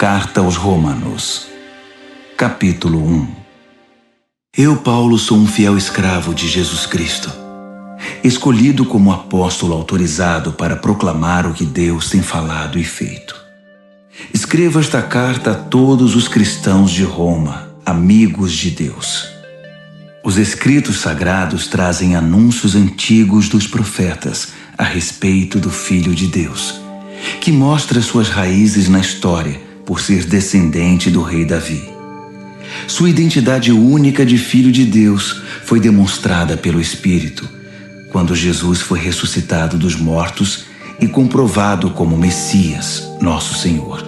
Carta aos Romanos, capítulo 1. Eu, Paulo, sou um fiel escravo de Jesus Cristo, escolhido como apóstolo autorizado para proclamar o que Deus tem falado e feito. Escrevo esta carta a todos os cristãos de Roma, amigos de Deus. Os escritos sagrados trazem anúncios antigos dos profetas a respeito do Filho de Deus, que mostra suas raízes na história por ser descendente do rei Davi. Sua identidade única de Filho de Deus foi demonstrada pelo Espírito, quando Jesus foi ressuscitado dos mortos e comprovado como Messias, nosso Senhor.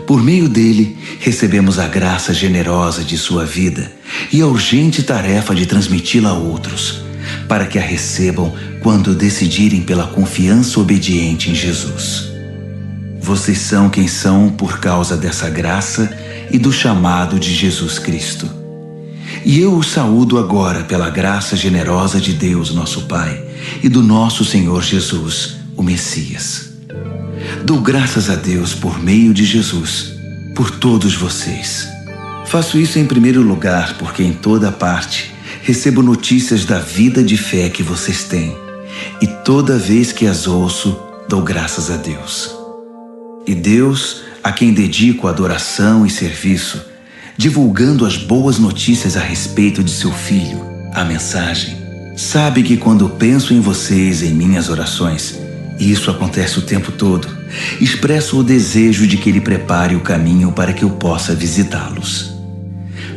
Por meio dele, recebemos a graça generosa de sua vida e a urgente tarefa de transmiti-la a outros, para que a recebam quando decidirem pela confiança obediente em Jesus. Vocês são quem são por causa dessa graça e do chamado de Jesus Cristo. E eu os saúdo agora pela graça generosa de Deus, nosso Pai, e do nosso Senhor Jesus, o Messias. Dou graças a Deus por meio de Jesus, por todos vocês. Faço isso em primeiro lugar porque em toda parte recebo notícias da vida de fé que vocês têm, e toda vez que as ouço, dou graças a Deus. E Deus, a quem dedico adoração e serviço, divulgando as boas notícias a respeito de seu Filho, a mensagem, sabe que quando penso em vocês em minhas orações, e isso acontece o tempo todo, expresso o desejo de que Ele prepare o caminho para que eu possa visitá-los.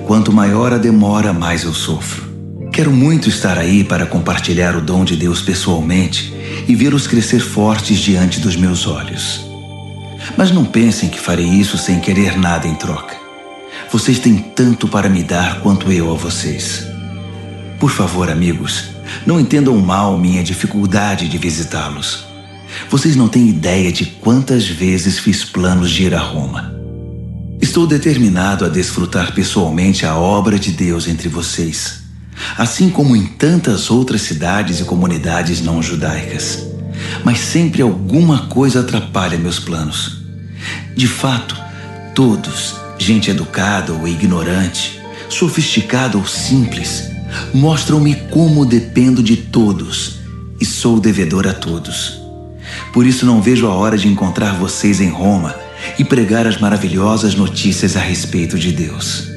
Quanto maior a demora, mais eu sofro. Quero muito estar aí para compartilhar o dom de Deus pessoalmente e vê-los crescer fortes diante dos meus olhos. Mas não pensem que farei isso sem querer nada em troca. Vocês têm tanto para me dar quanto eu a vocês. Por favor, amigos, não entendam mal minha dificuldade de visitá-los. Vocês não têm ideia de quantas vezes fiz planos de ir a Roma. Estou determinado a desfrutar pessoalmente a obra de Deus entre vocês, assim como em tantas outras cidades e comunidades não judaicas. Mas sempre alguma coisa atrapalha meus planos. De fato, todos, gente educada ou ignorante, sofisticada ou simples, mostram-me como dependo de todos e sou devedor a todos. Por isso não vejo a hora de encontrar vocês em Roma e pregar as maravilhosas notícias a respeito de Deus.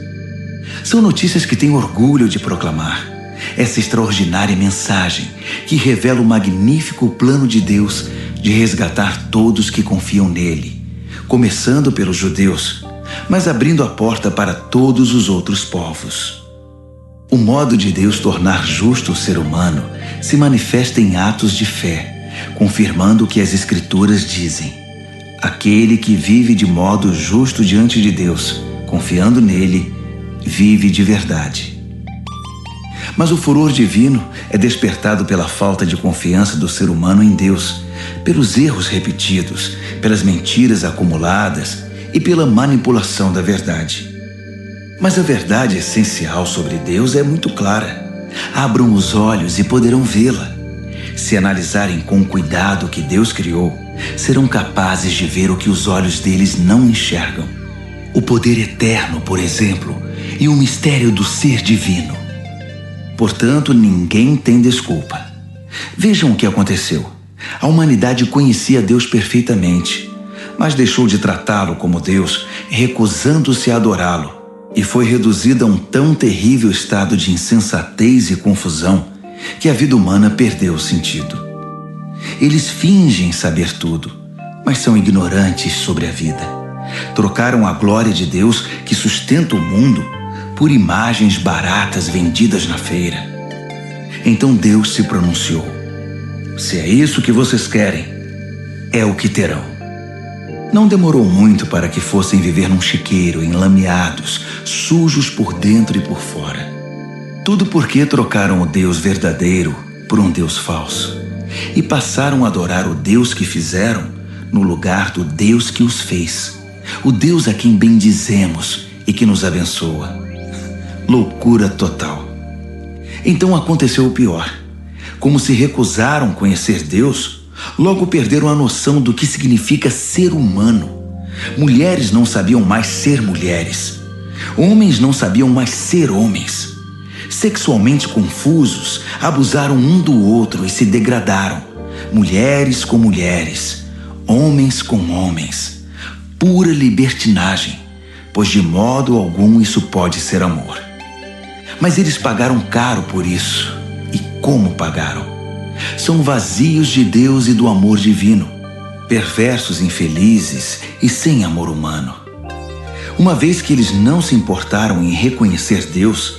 São notícias que tenho orgulho de proclamar. Essa extraordinária mensagem que revela o magnífico plano de Deus de resgatar todos que confiam nele, começando pelos judeus, mas abrindo a porta para todos os outros povos. O modo de Deus tornar justo o ser humano se manifesta em atos de fé, confirmando o que as Escrituras dizem. Aquele que vive de modo justo diante de Deus, confiando nele, vive de verdade. Mas o furor divino é despertado pela falta de confiança do ser humano em Deus, pelos erros repetidos, pelas mentiras acumuladas e pela manipulação da verdade. Mas a verdade essencial sobre Deus é muito clara. Abram os olhos e poderão vê-la. Se analisarem com cuidado o que Deus criou, serão capazes de ver o que os olhos deles não enxergam. O poder eterno, por exemplo, e o mistério do ser divino. Portanto, ninguém tem desculpa. Vejam o que aconteceu. A humanidade conhecia Deus perfeitamente, mas deixou de tratá-lo como Deus, recusando-se a adorá-lo, e foi reduzida a um tão terrível estado de insensatez e confusão que a vida humana perdeu o sentido. Eles fingem saber tudo, mas são ignorantes sobre a vida. Trocaram a glória de Deus que sustenta o mundo por imagens baratas vendidas na feira. Então Deus se pronunciou: se é isso que vocês querem, é o que terão. Não demorou muito para que fossem viver num chiqueiro, enlameados, sujos por dentro e por fora. Tudo porque trocaram o Deus verdadeiro por um Deus falso e passaram a adorar o Deus que fizeram no lugar do Deus que os fez, o Deus a quem bendizemos e que nos abençoa. Loucura total. Então aconteceu o pior. Como se recusaram conhecer Deus, logo perderam a noção do que significa ser humano, Mulheres não sabiam mais ser mulheres. Homens não sabiam mais ser homens. Sexualmente confusos, abusaram um do outro e se degradaram. Mulheres com mulheres, homens com homens. Pura libertinagem, pois de modo algum isso pode ser amor. Mas eles pagaram caro por isso. E como pagaram? São vazios de Deus e do amor divino, perversos, infelizes e sem amor humano. Uma vez que eles não se importaram em reconhecer Deus,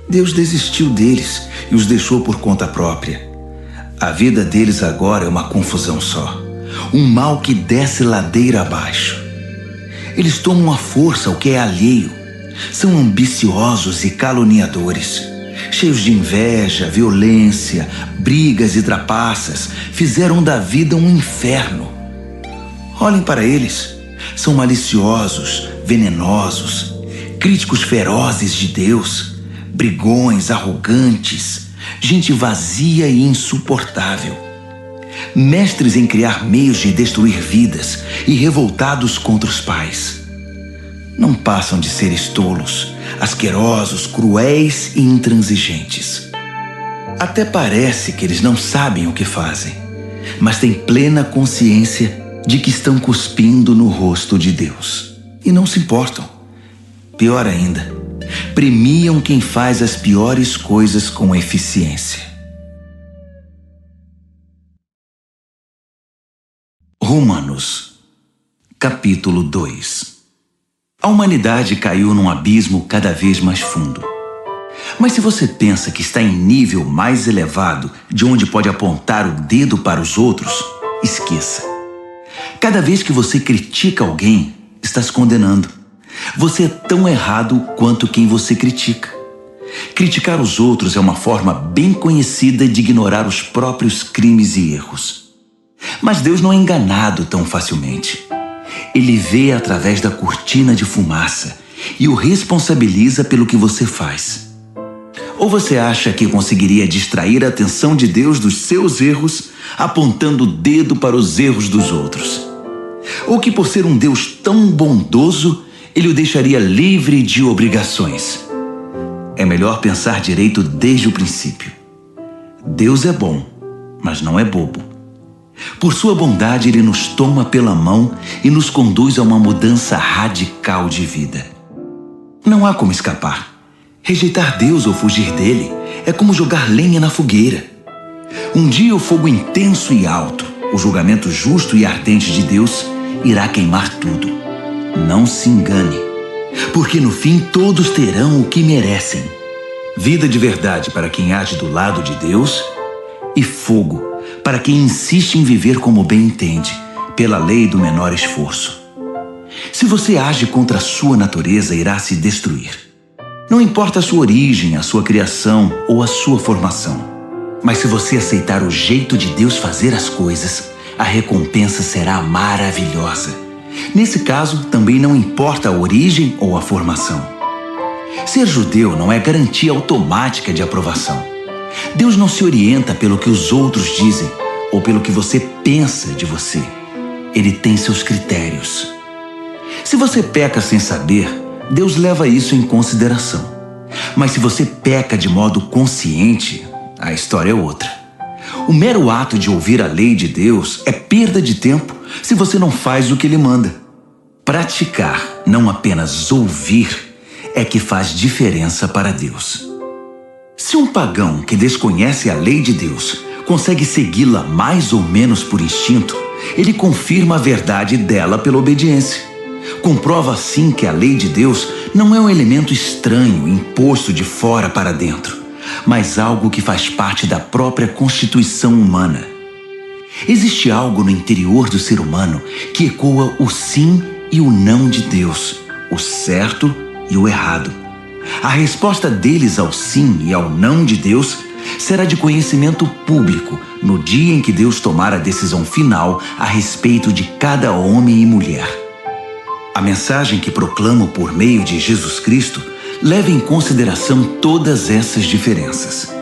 Deus desistiu deles e os deixou por conta própria. A vida deles agora é uma confusão só, um mal que desce ladeira abaixo. Eles tomam à força o que é alheio, são ambiciosos e caluniadores, cheios de inveja, violência, brigas e trapaças, fizeram da vida um inferno. Olhem para eles, são maliciosos, venenosos, críticos ferozes de Deus, brigões, arrogantes, gente vazia e insuportável. Mestres em criar meios de destruir vidas e revoltados contra os pais. Não passam de seres tolos, asquerosos, cruéis e intransigentes. Até parece que eles não sabem o que fazem, mas têm plena consciência de que estão cuspindo no rosto de Deus. E não se importam. Pior ainda, premiam quem faz as piores coisas com eficiência. Romanos, capítulo 2. A humanidade caiu num abismo cada vez mais fundo. Mas se você pensa que está em nível mais elevado de onde pode apontar o dedo para os outros, esqueça. Cada vez que você critica alguém, está se condenando. Você é tão errado quanto quem você critica. Criticar os outros é uma forma bem conhecida de ignorar os próprios crimes e erros. Mas Deus não é enganado tão facilmente. Ele vê através da cortina de fumaça e o responsabiliza pelo que você faz. Ou você acha que conseguiria distrair a atenção de Deus dos seus erros, apontando o dedo para os erros dos outros? Ou que por ser um Deus tão bondoso, Ele o deixaria livre de obrigações? É melhor pensar direito desde o princípio. Deus é bom, mas não é bobo. Por sua bondade, Ele nos toma pela mão e nos conduz a uma mudança radical de vida. Não há como escapar. Rejeitar Deus ou fugir dele é como jogar lenha na fogueira. Um dia o fogo intenso e alto, o julgamento justo e ardente de Deus, irá queimar tudo. Não se engane, porque no fim todos terão o que merecem. Vida de verdade para quem age do lado de Deus e fogo para quem insiste em viver como bem entende, pela lei do menor esforço. Se você age contra a sua natureza, irá se destruir. Não importa a sua origem, a sua criação ou a sua formação. Mas se você aceitar o jeito de Deus fazer as coisas, a recompensa será maravilhosa. Nesse caso, também não importa a origem ou a formação. Ser judeu não é garantia automática de aprovação. Deus não se orienta pelo que os outros dizem ou pelo que você pensa de você. Ele tem seus critérios. Se você peca sem saber, Deus leva isso em consideração. Mas se você peca de modo consciente, a história é outra. O mero ato de ouvir a lei de Deus é perda de tempo se você não faz o que Ele manda. Praticar, não apenas ouvir, é que faz diferença para Deus. Se um pagão que desconhece a lei de Deus consegue segui-la mais ou menos por instinto, ele confirma a verdade dela pela obediência. Comprova assim que a lei de Deus não é um elemento estranho imposto de fora para dentro, mas algo que faz parte da própria constituição humana. Existe algo no interior do ser humano que ecoa o sim e o não de Deus, o certo e o errado. A resposta deles ao sim e ao não de Deus será de conhecimento público no dia em que Deus tomar a decisão final a respeito de cada homem e mulher. A mensagem que proclamo por meio de Jesus Cristo leva em consideração todas essas diferenças.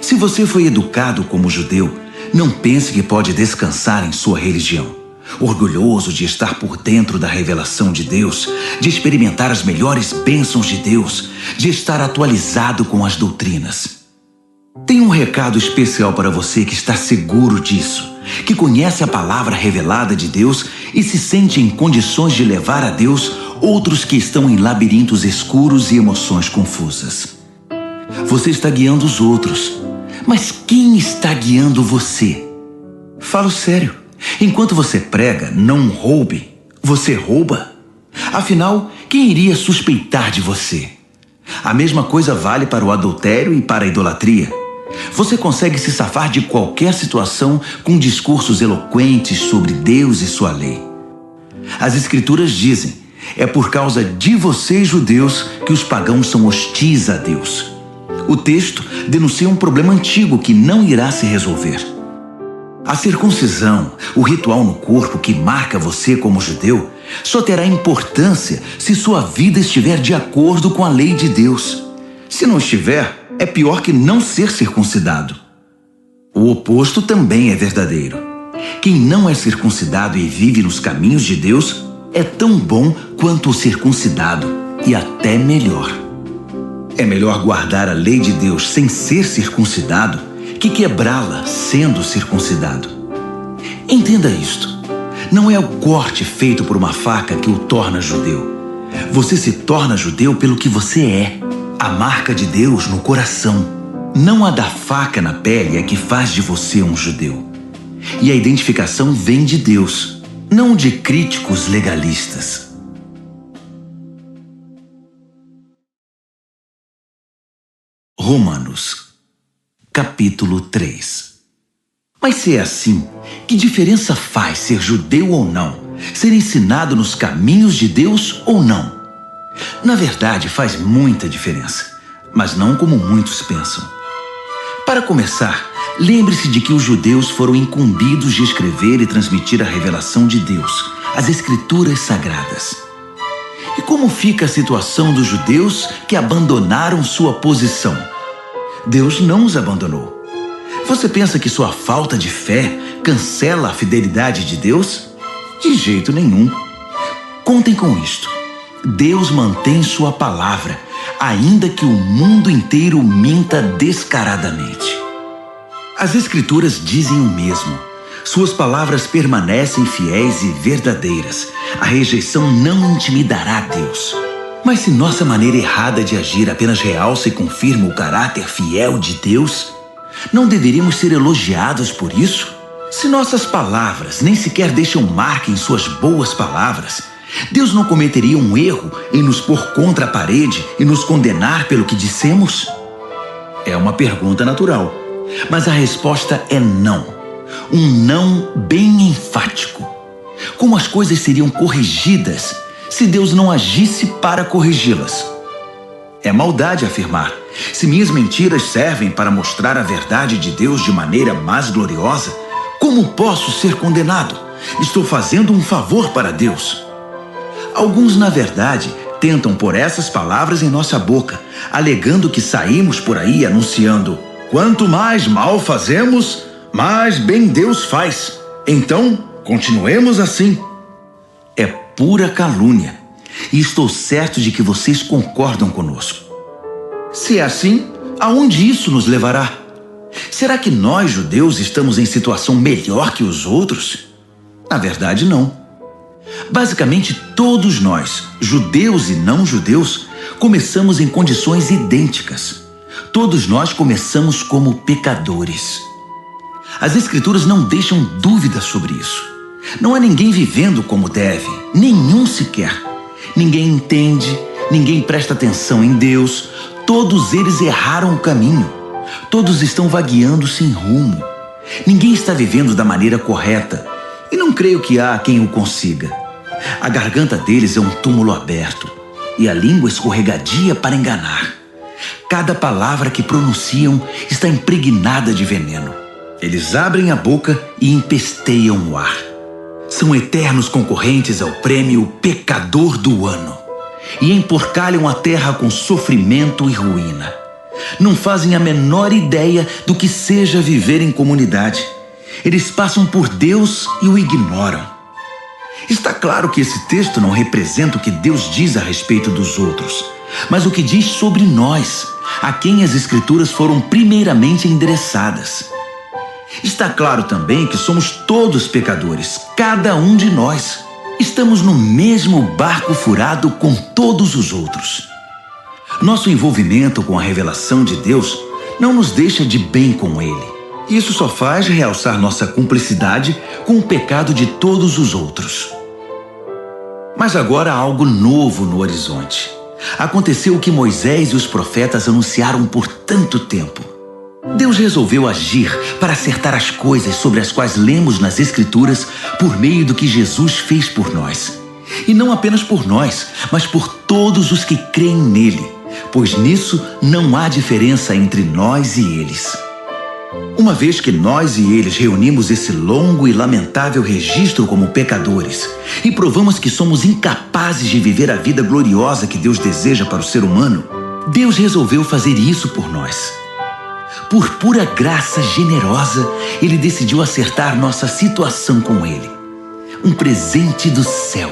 Se você foi educado como judeu, não pense que pode descansar em sua religião, orgulhoso de estar por dentro da revelação de Deus, de experimentar as melhores bênçãos de Deus, de estar atualizado com as doutrinas. Tenho um recado especial para você que está seguro disso, que conhece a palavra revelada de Deus e se sente em condições de levar a Deus outros que estão em labirintos escuros e emoções confusas. Você está guiando os outros, mas quem está guiando você? Falo sério. Enquanto você prega, não roube, você rouba. Afinal, quem iria suspeitar de você? A mesma coisa vale para o adultério e para a idolatria. Você consegue se safar de qualquer situação com discursos eloquentes sobre Deus e sua lei. As Escrituras dizem, é por causa de vocês, judeus, que os pagãos são hostis a Deus. O texto denuncia um problema antigo que não irá se resolver. A circuncisão, o ritual no corpo que marca você como judeu, só terá importância se sua vida estiver de acordo com a lei de Deus. Se não estiver, é pior que não ser circuncidado. O oposto também é verdadeiro. Quem não é circuncidado e vive nos caminhos de Deus é tão bom quanto o circuncidado e até melhor. É melhor guardar a lei de Deus sem ser circuncidado que quebrá-la sendo circuncidado. Entenda isto. Não é o corte feito por uma faca que o torna judeu. Você se torna judeu pelo que você é. A marca de Deus no coração. Não a da faca na pele é que faz de você um judeu. E a identificação vem de Deus, não de críticos legalistas. Romanos Capítulo 3. Mas se é assim, que diferença faz ser judeu ou não? Ser ensinado nos caminhos de Deus ou não? Na verdade, faz muita diferença, mas não como muitos pensam. Para começar, lembre-se de que os judeus foram incumbidos de escrever e transmitir a revelação de Deus, as Escrituras Sagradas. E como fica a situação dos judeus que abandonaram sua posição? Deus não os abandonou. Você pensa que sua falta de fé cancela a fidelidade de Deus? De jeito nenhum. Contem com isto. Deus mantém sua palavra, ainda que o mundo inteiro minta descaradamente. As Escrituras dizem o mesmo. Suas palavras permanecem fiéis e verdadeiras. A rejeição não intimidará Deus. Mas se nossa maneira errada de agir apenas realça e confirma o caráter fiel de Deus, não deveríamos ser elogiados por isso? Se nossas palavras nem sequer deixam marca em suas boas palavras, Deus não cometeria um erro em nos pôr contra a parede e nos condenar pelo que dissemos? É uma pergunta natural, mas a resposta é não. Um não bem enfático. Como as coisas seriam corrigidas se Deus não agisse para corrigi-las? É maldade afirmar: se minhas mentiras servem para mostrar a verdade de Deus de maneira mais gloriosa, como posso ser condenado? Estou fazendo um favor para Deus. Alguns, na verdade, tentam pôr essas palavras em nossa boca, alegando que saímos por aí anunciando: quanto mais mal fazemos, mais bem Deus faz. Então, continuemos assim. É pura calúnia, e estou certo de que vocês concordam conosco. Se é assim, aonde isso nos levará? Será que nós, judeus, estamos em situação melhor que os outros? Na verdade, não. Basicamente, todos nós, judeus e não judeus, começamos em condições idênticas. Todos nós começamos como pecadores. As Escrituras não deixam dúvidas sobre isso. Não há ninguém vivendo como deve, nenhum sequer. Ninguém entende, ninguém presta atenção em Deus. Todos eles erraram o caminho. Todos estão vagueando sem rumo. Ninguém está vivendo da maneira correta, e não creio que há quem o consiga. A garganta deles é um túmulo aberto, e a língua escorregadia para enganar. Cada palavra que pronunciam está impregnada de veneno. Eles abrem a boca e empesteiam o ar. São eternos concorrentes ao prêmio Pecador do Ano e emporcalham a terra com sofrimento e ruína. Não fazem a menor ideia do que seja viver em comunidade. Eles passam por Deus e o ignoram. Está claro que esse texto não representa o que Deus diz a respeito dos outros, mas o que diz sobre nós, a quem as Escrituras foram primeiramente endereçadas. Está claro também que somos todos pecadores, cada um de nós. Estamos no mesmo barco furado com todos os outros. Nosso envolvimento com a revelação de Deus não nos deixa de bem com Ele. Isso só faz realçar nossa cumplicidade com o pecado de todos os outros. Mas agora há algo novo no horizonte. Aconteceu o que Moisés e os profetas anunciaram por tanto tempo. Deus resolveu agir para acertar as coisas sobre as quais lemos nas Escrituras por meio do que Jesus fez por nós. E não apenas por nós, mas por todos os que creem nele, pois nisso não há diferença entre nós e eles. Uma vez que nós e eles reunimos esse longo e lamentável registro como pecadores e provamos que somos incapazes de viver a vida gloriosa que Deus deseja para o ser humano, Deus resolveu fazer isso por nós. Por pura graça generosa, Ele decidiu acertar nossa situação com Ele. Um presente do céu.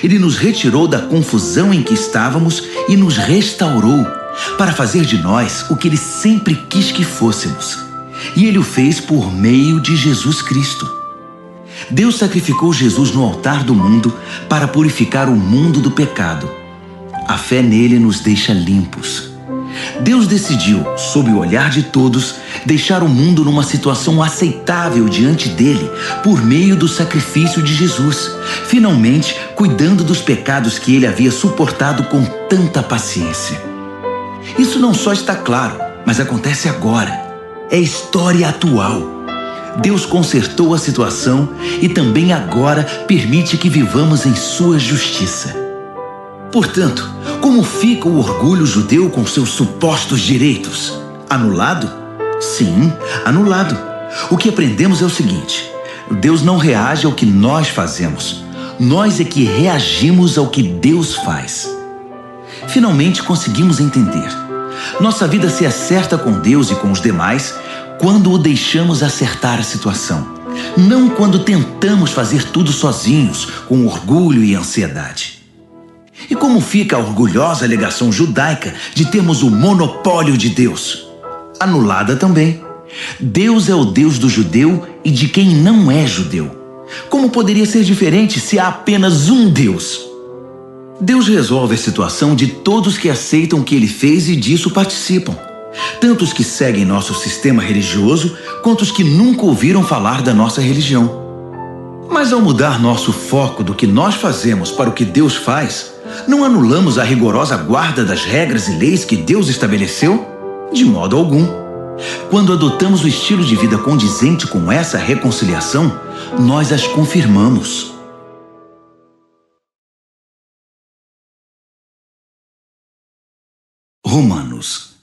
Ele nos retirou da confusão em que estávamos e nos restaurou para fazer de nós o que Ele sempre quis que fôssemos. E Ele o fez por meio de Jesus Cristo. Deus sacrificou Jesus no altar do mundo para purificar o mundo do pecado. A fé nele nos deixa limpos. Deus decidiu, sob o olhar de todos, deixar o mundo numa situação aceitável diante dele por meio do sacrifício de Jesus, finalmente cuidando dos pecados que ele havia suportado com tanta paciência. Isso não só está claro, mas acontece agora. É história atual. Deus consertou a situação e também agora permite que vivamos em sua justiça. Portanto, como fica o orgulho judeu com seus supostos direitos? Anulado? Sim, anulado. O que aprendemos é o seguinte: Deus não reage ao que nós fazemos. Nós é que reagimos ao que Deus faz. Finalmente conseguimos entender. Nossa vida se acerta com Deus e com os demais quando o deixamos acertar a situação, não quando tentamos fazer tudo sozinhos, com orgulho e ansiedade. E como fica a orgulhosa alegação judaica de termos o monopólio de Deus? Anulada também. Deus é o Deus do judeu e de quem não é judeu. Como poderia ser diferente se há apenas um Deus? Deus resolve a situação de todos que aceitam o que Ele fez e disso participam. Tanto os que seguem nosso sistema religioso, quanto os que nunca ouviram falar da nossa religião. Mas ao mudar nosso foco do que nós fazemos para o que Deus faz, não anulamos a rigorosa guarda das regras e leis que Deus estabeleceu? De modo algum. Quando adotamos o estilo de vida condizente com essa reconciliação, nós as confirmamos. Romanos,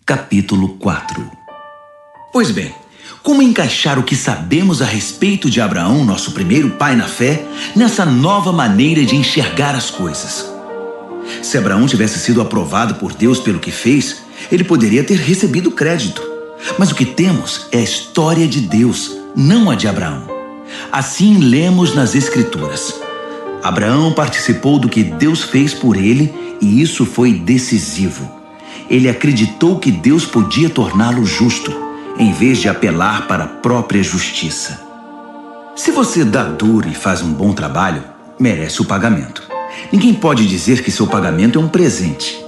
capítulo 4. Pois bem, como encaixar o que sabemos a respeito de Abraão, nosso primeiro pai na fé, nessa nova maneira de enxergar as coisas? Se Abraão tivesse sido aprovado por Deus pelo que fez, ele poderia ter recebido crédito. Mas o que temos é a história de Deus, não a de Abraão. Assim lemos nas Escrituras. Abraão participou do que Deus fez por ele e isso foi decisivo. Ele acreditou que Deus podia torná-lo justo, em vez de apelar para a própria justiça. Se você dá duro e faz um bom trabalho, merece o pagamento. Ninguém pode dizer que seu pagamento é um presente.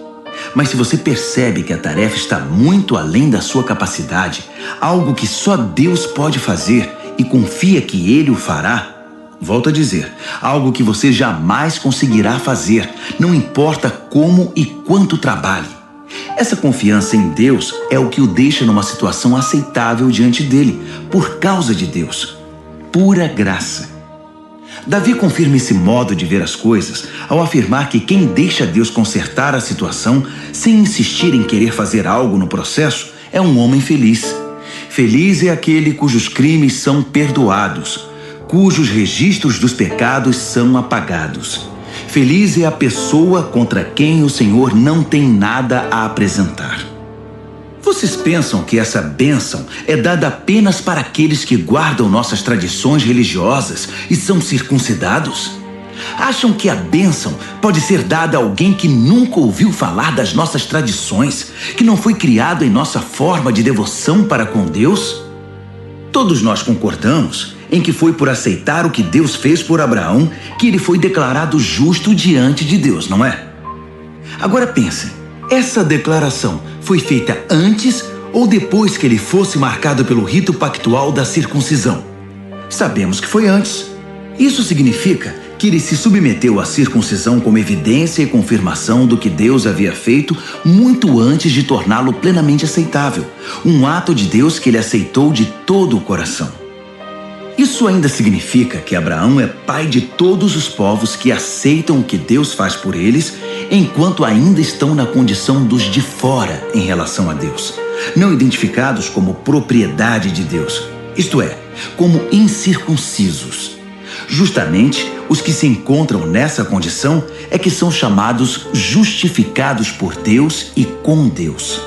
Mas se você percebe que a tarefa está muito além da sua capacidade, algo que só Deus pode fazer e confia que Ele o fará, volto a dizer, algo que você jamais conseguirá fazer, não importa como e quanto trabalhe. Essa confiança em Deus é o que o deixa numa situação aceitável diante dele, por causa de Deus. Pura graça. Davi confirma esse modo de ver as coisas ao afirmar que quem deixa Deus consertar a situação sem insistir em querer fazer algo no processo é um homem feliz. Feliz é aquele cujos crimes são perdoados, cujos registros dos pecados são apagados. Feliz é a pessoa contra quem o Senhor não tem nada a apresentar. Vocês pensam que essa bênção é dada apenas para aqueles que guardam nossas tradições religiosas e são circuncidados? Acham que a bênção pode ser dada a alguém que nunca ouviu falar das nossas tradições, que não foi criado em nossa forma de devoção para com Deus? Todos nós concordamos em que foi por aceitar o que Deus fez por Abraão que ele foi declarado justo diante de Deus, não é? Agora pensem, essa declaração foi feita antes ou depois que ele fosse marcado pelo rito pactual da circuncisão? Sabemos que foi antes. Isso significa que ele se submeteu à circuncisão como evidência e confirmação do que Deus havia feito muito antes de torná-lo plenamente aceitável, um ato de Deus que ele aceitou de todo o coração. Isso ainda significa que Abraão é pai de todos os povos que aceitam o que Deus faz por eles, enquanto ainda estão na condição dos de fora em relação a Deus, não identificados como propriedade de Deus, isto é, como incircuncisos. Justamente, os que se encontram nessa condição é que são chamados justificados por Deus e com Deus.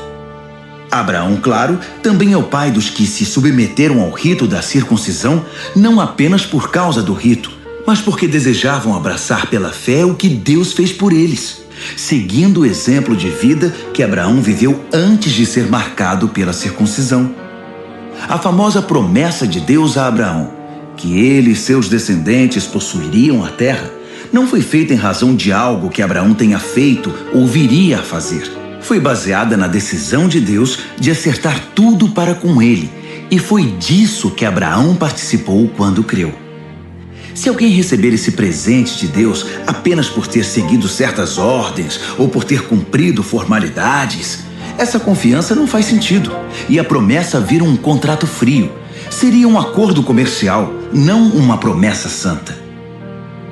Abraão, claro, também é o pai dos que se submeteram ao rito da circuncisão, não apenas por causa do rito, mas porque desejavam abraçar pela fé o que Deus fez por eles, seguindo o exemplo de vida que Abraão viveu antes de ser marcado pela circuncisão. A famosa promessa de Deus a Abraão, que ele e seus descendentes possuiriam a terra, não foi feita em razão de algo que Abraão tenha feito ou viria a fazer. Foi baseada na decisão de Deus de acertar tudo para com ele, e foi disso que Abraão participou quando creu. Se alguém receber esse presente de Deus apenas por ter seguido certas ordens ou por ter cumprido formalidades, essa confiança não faz sentido, e a promessa vira um contrato frio. Seria um acordo comercial, não uma promessa santa.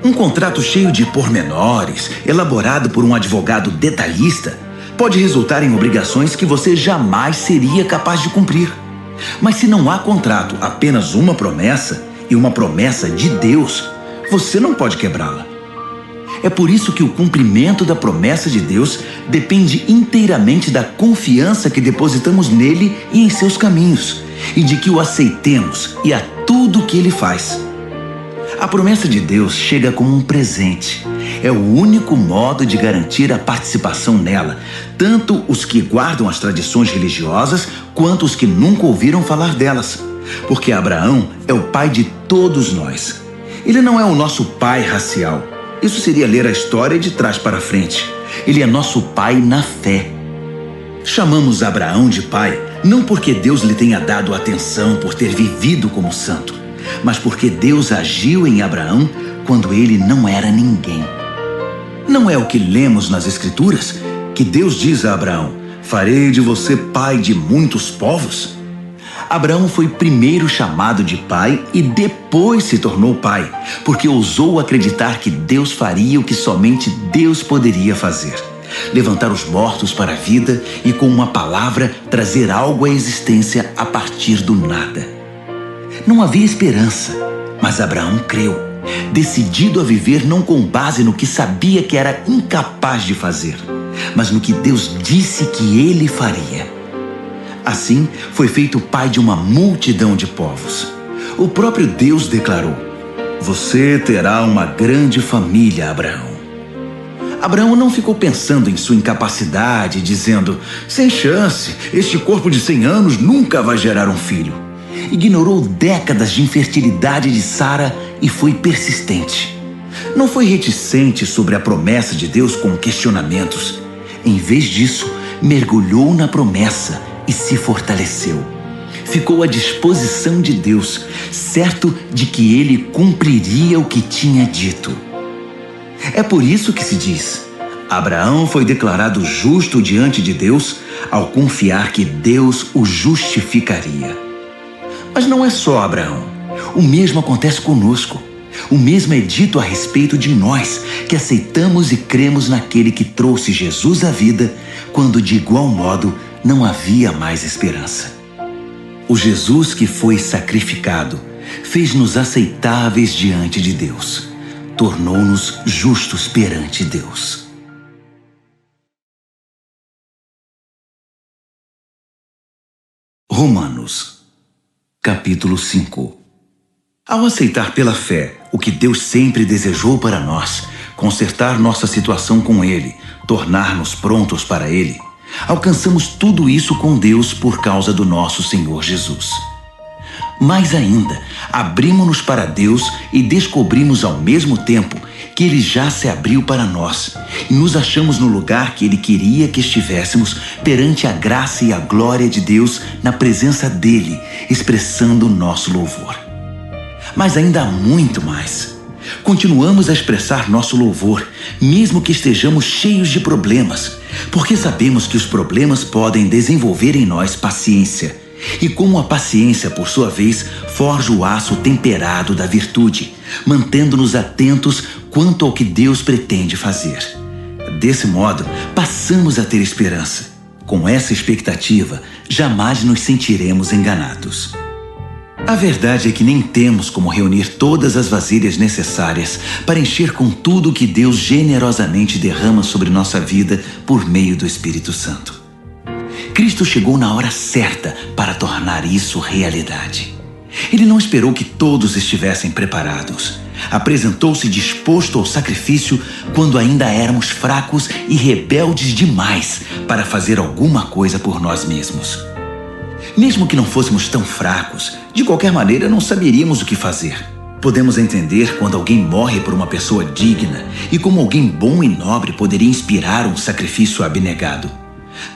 Um contrato cheio de pormenores, elaborado por um advogado detalhista, pode resultar em obrigações que você jamais seria capaz de cumprir. Mas se não há contrato, apenas uma promessa, e uma promessa de Deus, você não pode quebrá-la. É por isso que o cumprimento da promessa de Deus depende inteiramente da confiança que depositamos nele e em seus caminhos, e de que o aceitemos e a tudo que ele faz. A promessa de Deus chega como um presente. É o único modo de garantir a participação nela, tanto os que guardam as tradições religiosas quanto os que nunca ouviram falar delas. Porque Abraão é o pai de todos nós. Ele não é o nosso pai racial. Isso seria ler a história de trás para frente. Ele é nosso pai na fé. Chamamos Abraão de pai não porque Deus lhe tenha dado atenção por ter vivido como santo, mas porque Deus agiu em Abraão quando ele não era ninguém. Não é o que lemos nas Escrituras que Deus diz a Abraão: farei de você pai de muitos povos? Abraão foi primeiro chamado de pai e depois se tornou pai, porque ousou acreditar que Deus faria o que somente Deus poderia fazer: levantar os mortos para a vida e, com uma palavra, trazer algo à existência a partir do nada. Não havia esperança, mas Abraão creu, decidido a viver não com base no que sabia que era incapaz de fazer, mas no que Deus disse que ele faria. Assim, foi feito pai de uma multidão de povos. O próprio Deus declarou: você terá uma grande família, Abraão. Abraão não ficou pensando em sua incapacidade, dizendo: sem chance, este corpo de 100 anos nunca vai gerar um filho. Ignorou décadas de infertilidade de Sara e foi persistente. Não foi reticente sobre a promessa de Deus com questionamentos. Em vez disso, mergulhou na promessa e se fortaleceu. Ficou à disposição de Deus, certo de que ele cumpriria o que tinha dito. É por isso que se diz: Abraão foi declarado justo diante de Deus ao confiar que Deus o justificaria. Mas não é só Abraão. O mesmo acontece conosco. O mesmo é dito a respeito de nós, que aceitamos e cremos naquele que trouxe Jesus à vida, quando de igual modo não havia mais esperança. O Jesus que foi sacrificado fez-nos aceitáveis diante de Deus, tornou-nos justos perante Deus. Romanos, capítulo 5. Ao aceitar pela fé o que Deus sempre desejou para nós, consertar nossa situação com Ele, tornar-nos prontos para Ele, alcançamos tudo isso com Deus por causa do nosso Senhor Jesus. Mais ainda, abrimos-nos para Deus e descobrimos ao mesmo tempo que Ele já se abriu para nós e nos achamos no lugar que Ele queria que estivéssemos perante a graça e a glória de Deus na presença dEle, expressando o nosso louvor. Mas ainda há muito mais. Continuamos a expressar nosso louvor, mesmo que estejamos cheios de problemas, porque sabemos que os problemas podem desenvolver em nós paciência. E como a paciência, por sua vez, forja o aço temperado da virtude, mantendo-nos atentos quanto ao que Deus pretende fazer. Desse modo, passamos a ter esperança. Com essa expectativa, jamais nos sentiremos enganados. A verdade é que nem temos como reunir todas as vasilhas necessárias para encher com tudo o que Deus generosamente derrama sobre nossa vida por meio do Espírito Santo. Cristo chegou na hora certa para tornar isso realidade. Ele não esperou que todos estivessem preparados. Apresentou-se disposto ao sacrifício quando ainda éramos fracos e rebeldes demais para fazer alguma coisa por nós mesmos. Mesmo que não fôssemos tão fracos, de qualquer maneira não saberíamos o que fazer. Podemos entender quando alguém morre por uma pessoa digna e como alguém bom e nobre poderia inspirar um sacrifício abnegado.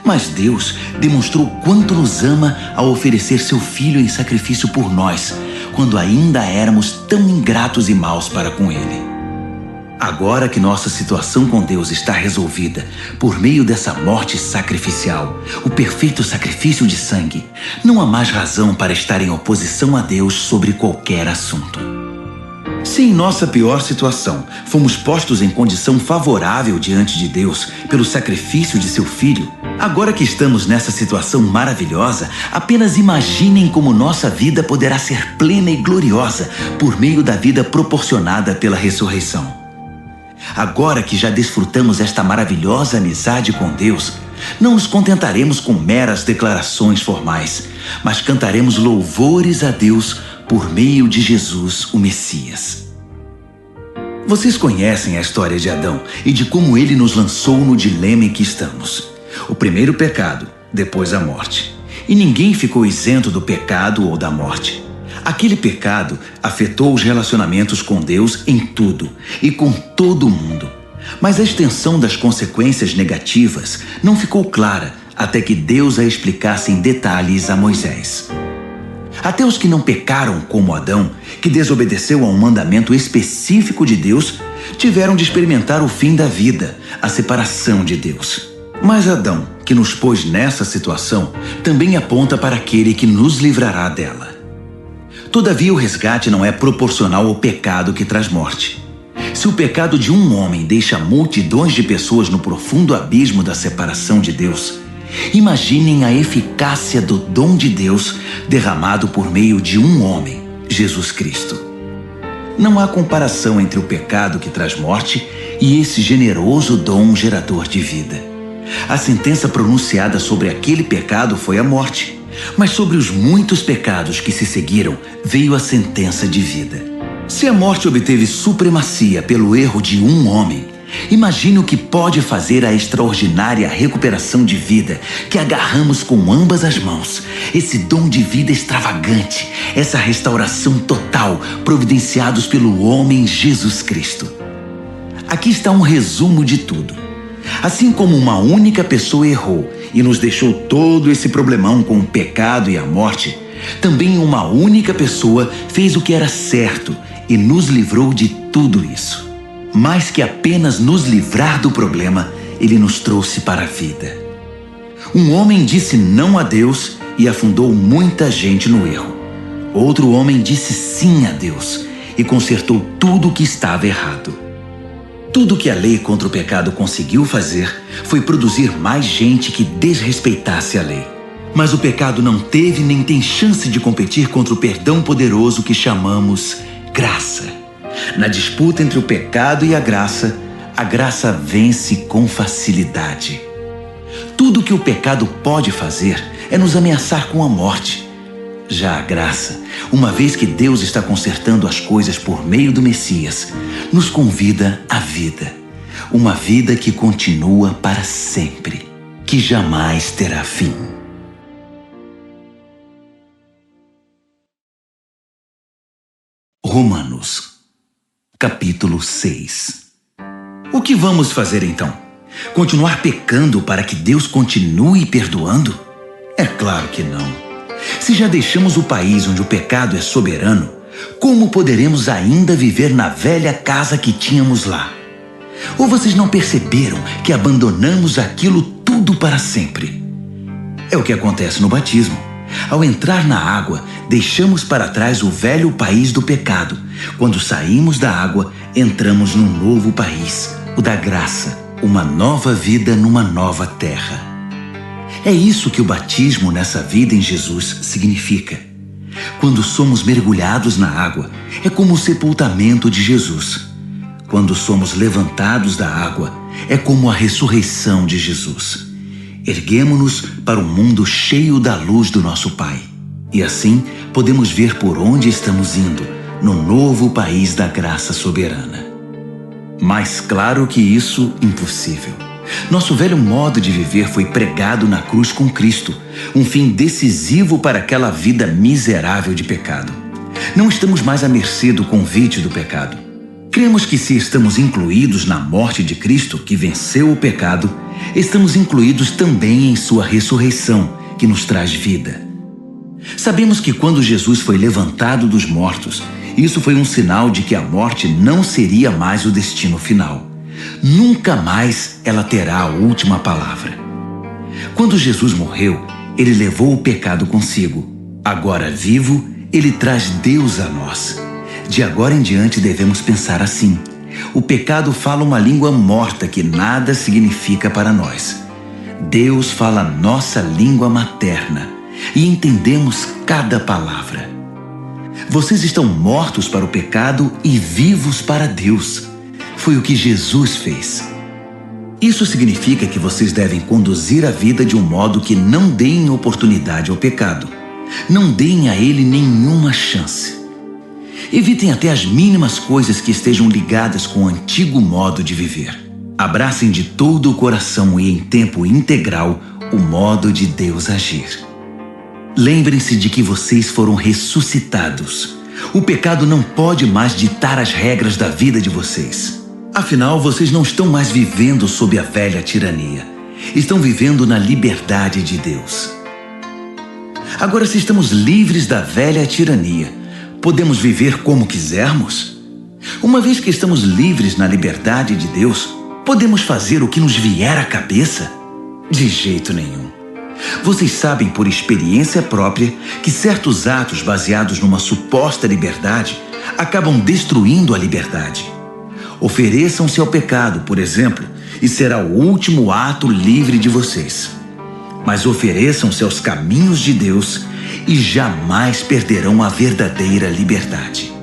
Mas Deus demonstrou quanto nos ama ao oferecer seu Filho em sacrifício por nós, quando ainda éramos tão ingratos e maus para com Ele. Agora que nossa situação com Deus está resolvida por meio dessa morte sacrificial, o perfeito sacrifício de sangue, não há mais razão para estar em oposição a Deus sobre qualquer assunto. Se em nossa pior situação fomos postos em condição favorável diante de Deus pelo sacrifício de seu Filho, agora que estamos nessa situação maravilhosa, apenas imaginem como nossa vida poderá ser plena e gloriosa por meio da vida proporcionada pela ressurreição. Agora que já desfrutamos esta maravilhosa amizade com Deus, não nos contentaremos com meras declarações formais, mas cantaremos louvores a Deus por meio de Jesus, o Messias. Vocês conhecem a história de Adão e de como ele nos lançou no dilema em que estamos. O primeiro pecado, depois a morte. E ninguém ficou isento do pecado ou da morte. Aquele pecado afetou os relacionamentos com Deus em tudo e com todo mundo. Mas a extensão das consequências negativas não ficou clara até que Deus a explicasse em detalhes a Moisés. Até os que não pecaram como Adão, que desobedeceu a um mandamento específico de Deus, tiveram de experimentar o fim da vida, a separação de Deus. Mas Adão, que nos pôs nessa situação, também aponta para aquele que nos livrará dela. Todavia, o resgate não é proporcional ao pecado que traz morte. Se o pecado de um homem deixa multidões de pessoas no profundo abismo da separação de Deus, imaginem a eficácia do dom de Deus derramado por meio de um homem, Jesus Cristo. Não há comparação entre o pecado que traz morte e esse generoso dom gerador de vida. A sentença pronunciada sobre aquele pecado foi a morte, mas sobre os muitos pecados que se seguiram veio a sentença de vida. Se a morte obteve supremacia pelo erro de um homem, imagine o que pode fazer a extraordinária recuperação de vida que agarramos com ambas as mãos, esse dom de vida extravagante, essa restauração total providenciados pelo homem Jesus Cristo. Aqui está um resumo de tudo. Assim como uma única pessoa errou e nos deixou todo esse problemão com o pecado e a morte, também uma única pessoa fez o que era certo e nos livrou de tudo isso. Mais que apenas nos livrar do problema, ele nos trouxe para a vida. Um homem disse não a Deus e afundou muita gente no erro. Outro homem disse sim a Deus e consertou tudo o que estava errado. Tudo que a lei contra o pecado conseguiu fazer foi produzir mais gente que desrespeitasse a lei. Mas o pecado não teve nem tem chance de competir contra o perdão poderoso que chamamos graça. Na disputa entre o pecado e a graça vence com facilidade. Tudo que o pecado pode fazer é nos ameaçar com a morte. Já a graça, uma vez que Deus está consertando as coisas por meio do Messias, nos convida à vida. Uma vida que continua para sempre, que jamais terá fim. Romanos, capítulo 6. O que vamos fazer então? Continuar pecando para que Deus continue perdoando? É claro que não. Se já deixamos o país onde o pecado é soberano, como poderemos ainda viver na velha casa que tínhamos lá? Ou vocês não perceberam que abandonamos aquilo tudo para sempre? É o que acontece no batismo. Ao entrar na água, deixamos para trás o velho país do pecado. Quando saímos da água, entramos num novo país, o da graça, uma nova vida numa nova terra. É isso que o batismo nessa vida em Jesus significa. Quando somos mergulhados na água, é como o sepultamento de Jesus. Quando somos levantados da água, é como a ressurreição de Jesus. Erguemo-nos para um mundo cheio da luz do nosso Pai. E assim podemos ver por onde estamos indo, no novo país da graça soberana. Mas claro que isso é impossível. Nosso velho modo de viver foi pregado na cruz com Cristo, um fim decisivo para aquela vida miserável de pecado. Não estamos mais à mercê do convite do pecado. Cremos que se estamos incluídos na morte de Cristo, que venceu o pecado, estamos incluídos também em sua ressurreição, que nos traz vida. Sabemos que quando Jesus foi levantado dos mortos, isso foi um sinal de que a morte não seria mais o destino final. Nunca mais ela terá a última palavra. Quando Jesus morreu, ele levou o pecado consigo. Agora vivo, ele traz Deus a nós. De agora em diante devemos pensar assim: o pecado fala uma língua morta que nada significa para nós. Deus fala a nossa língua materna e entendemos cada palavra. Vocês estão mortos para o pecado e vivos para Deus. Foi o que Jesus fez. Isso significa que vocês devem conduzir a vida de um modo que não deem oportunidade ao pecado. Não deem a ele nenhuma chance. Evitem até as mínimas coisas que estejam ligadas com o antigo modo de viver. Abracem de todo o coração e em tempo integral o modo de Deus agir. Lembrem-se de que vocês foram ressuscitados. O pecado não pode mais ditar as regras da vida de vocês. Afinal, vocês não estão mais vivendo sob a velha tirania. Estão vivendo na liberdade de Deus. Agora, se estamos livres da velha tirania, podemos viver como quisermos? Uma vez que estamos livres na liberdade de Deus, podemos fazer o que nos vier à cabeça? De jeito nenhum. Vocês sabem por experiência própria que certos atos baseados numa suposta liberdade acabam destruindo a liberdade. Ofereçam-se ao pecado, por exemplo, e será o último ato livre de vocês. Mas ofereçam-se aos caminhos de Deus e jamais perderão a verdadeira liberdade.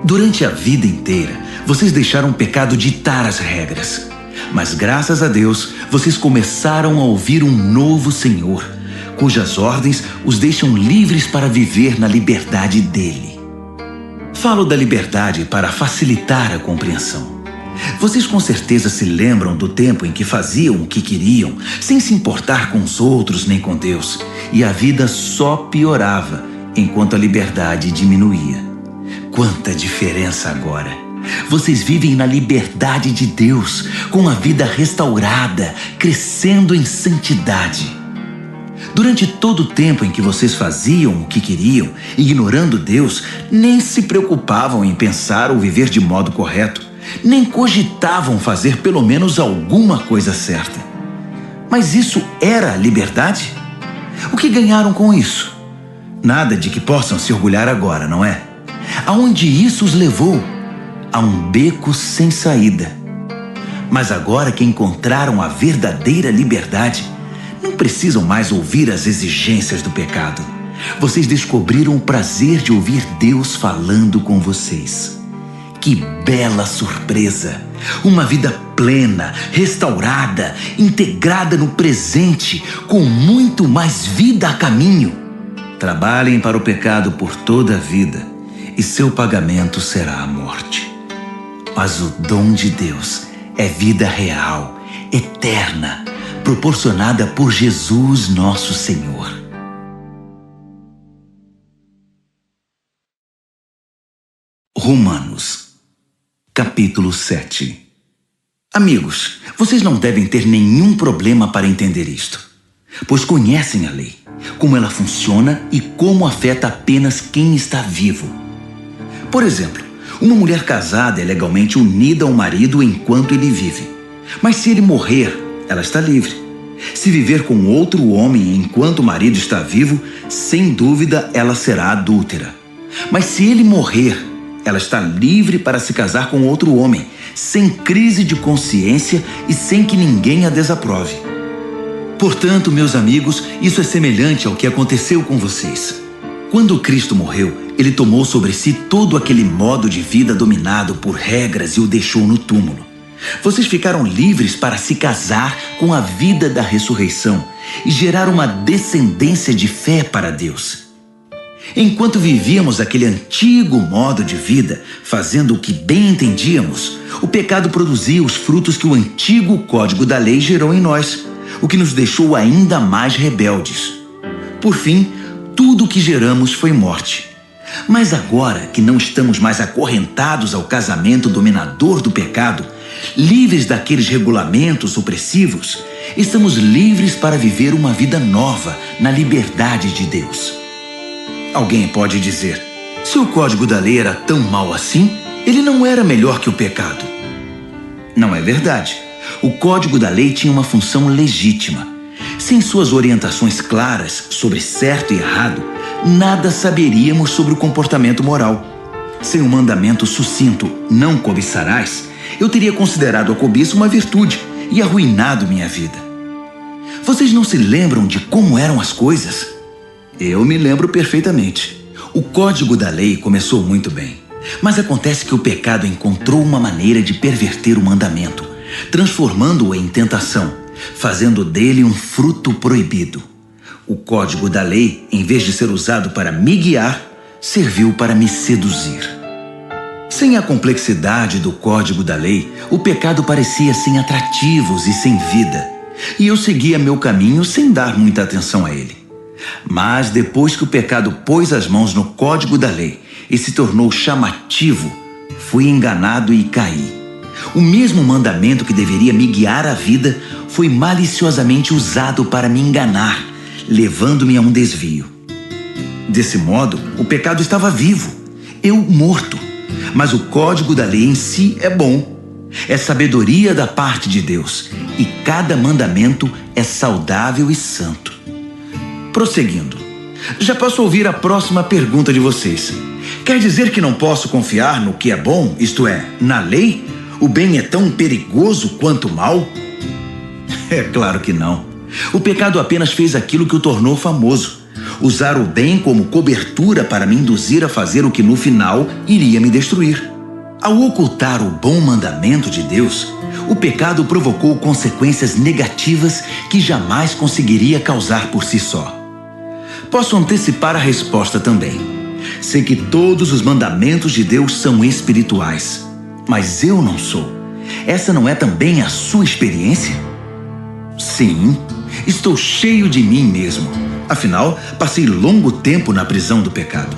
Durante a vida inteira, vocês deixaram o pecado ditar as regras. Mas graças a Deus, vocês começaram a ouvir um novo Senhor, cujas ordens os deixam livres para viver na liberdade dele. Falo da liberdade para facilitar a compreensão. Vocês com certeza se lembram do tempo em que faziam o que queriam, sem se importar com os outros nem com Deus, e a vida só piorava enquanto a liberdade diminuía. Quanta diferença agora! Vocês vivem na liberdade de Deus, com a vida restaurada, crescendo em santidade. Durante todo o tempo em que vocês faziam o que queriam, ignorando Deus, nem se preocupavam em pensar ou viver de modo correto, nem cogitavam fazer pelo menos alguma coisa certa. Mas isso era liberdade? O que ganharam com isso? Nada de que possam se orgulhar agora, não é? Aonde isso os levou? A um beco sem saída. Mas agora que encontraram a verdadeira liberdade, não precisam mais ouvir as exigências do pecado. Vocês descobriram o prazer de ouvir Deus falando com vocês. Que bela surpresa! Uma vida plena, restaurada, integrada no presente, com muito mais vida a caminho. Trabalhem para o pecado por toda a vida, e seu pagamento será a morte. Mas o dom de Deus é vida real, eterna, proporcionada por Jesus nosso Senhor. Romanos, capítulo 7. Amigos, vocês não devem ter nenhum problema para entender isto, pois conhecem a lei, como ela funciona e como afeta apenas quem está vivo. Por exemplo, uma mulher casada é legalmente unida ao marido enquanto ele vive, mas se ele morrer, ela está livre. Se viver com outro homem enquanto o marido está vivo, sem dúvida ela será adúltera. Mas se ele morrer, ela está livre para se casar com outro homem, sem crise de consciência e sem que ninguém a desaprove. Portanto, meus amigos, isso é semelhante ao que aconteceu com vocês. Quando Cristo morreu, ele tomou sobre si todo aquele modo de vida dominado por regras e o deixou no túmulo. Vocês ficaram livres para se casar com a vida da ressurreição e gerar uma descendência de fé para Deus. Enquanto vivíamos aquele antigo modo de vida, fazendo o que bem entendíamos, o pecado produzia os frutos que o antigo código da lei gerou em nós, o que nos deixou ainda mais rebeldes. Por fim, tudo o que geramos foi morte. Mas agora que não estamos mais acorrentados ao casamento dominador do pecado, livres daqueles regulamentos opressivos, estamos livres para viver uma vida nova na liberdade de Deus. Alguém pode dizer, se o código da lei era tão mau assim, ele não era melhor que o pecado. Não é verdade. O código da lei tinha uma função legítima. Sem suas orientações claras sobre certo e errado, nada saberíamos sobre o comportamento moral. Sem o mandamento sucinto, não cobiçarás, eu teria considerado a cobiça uma virtude e arruinado minha vida. Vocês não se lembram de como eram as coisas? Eu me lembro perfeitamente. O código da lei começou muito bem, mas acontece que o pecado encontrou uma maneira de perverter o mandamento, transformando-o em tentação, fazendo dele um fruto proibido. O código da lei, em vez de ser usado para me guiar, serviu para me seduzir. Sem a complexidade do código da lei, o pecado parecia sem atrativos e sem vida, e eu seguia meu caminho sem dar muita atenção a ele. Mas depois que o pecado pôs as mãos no código da lei e se tornou chamativo, fui enganado e caí. O mesmo mandamento que deveria me guiar à vida foi maliciosamente usado para me enganar, levando-me a um desvio. Desse modo, o pecado estava vivo, eu morto, mas o código da lei em si é bom. É sabedoria da parte de Deus e cada mandamento é saudável e santo. Prosseguindo, já posso ouvir a próxima pergunta de vocês. Quer dizer que não posso confiar no que é bom, isto é, na lei? O bem é tão perigoso quanto o mal? É claro que não. O pecado apenas fez aquilo que o tornou famoso. Usar o bem como cobertura para me induzir a fazer o que no final iria me destruir. Ao ocultar o bom mandamento de Deus, o pecado provocou consequências negativas que jamais conseguiria causar por si só. Posso antecipar a resposta também. Sei que todos os mandamentos de Deus são espirituais, mas eu não sou. Essa não é também a sua experiência? Sim, estou cheio de mim mesmo. Afinal, passei longo tempo na prisão do pecado.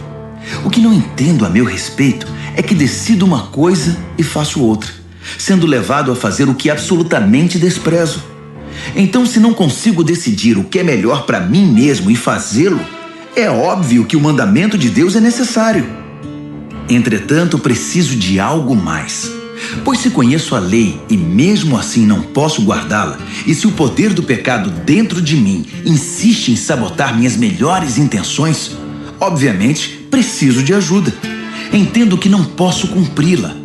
O que não entendo a meu respeito é que decido uma coisa e faço outra, sendo levado a fazer o que absolutamente desprezo. Então, se não consigo decidir o que é melhor para mim mesmo e fazê-lo, é óbvio que o mandamento de Deus é necessário. Entretanto, preciso de algo mais. Pois se conheço a lei e mesmo assim não posso guardá-la, e se o poder do pecado dentro de mim insiste em sabotar minhas melhores intenções, obviamente preciso de ajuda. Entendo que não posso cumpri-la.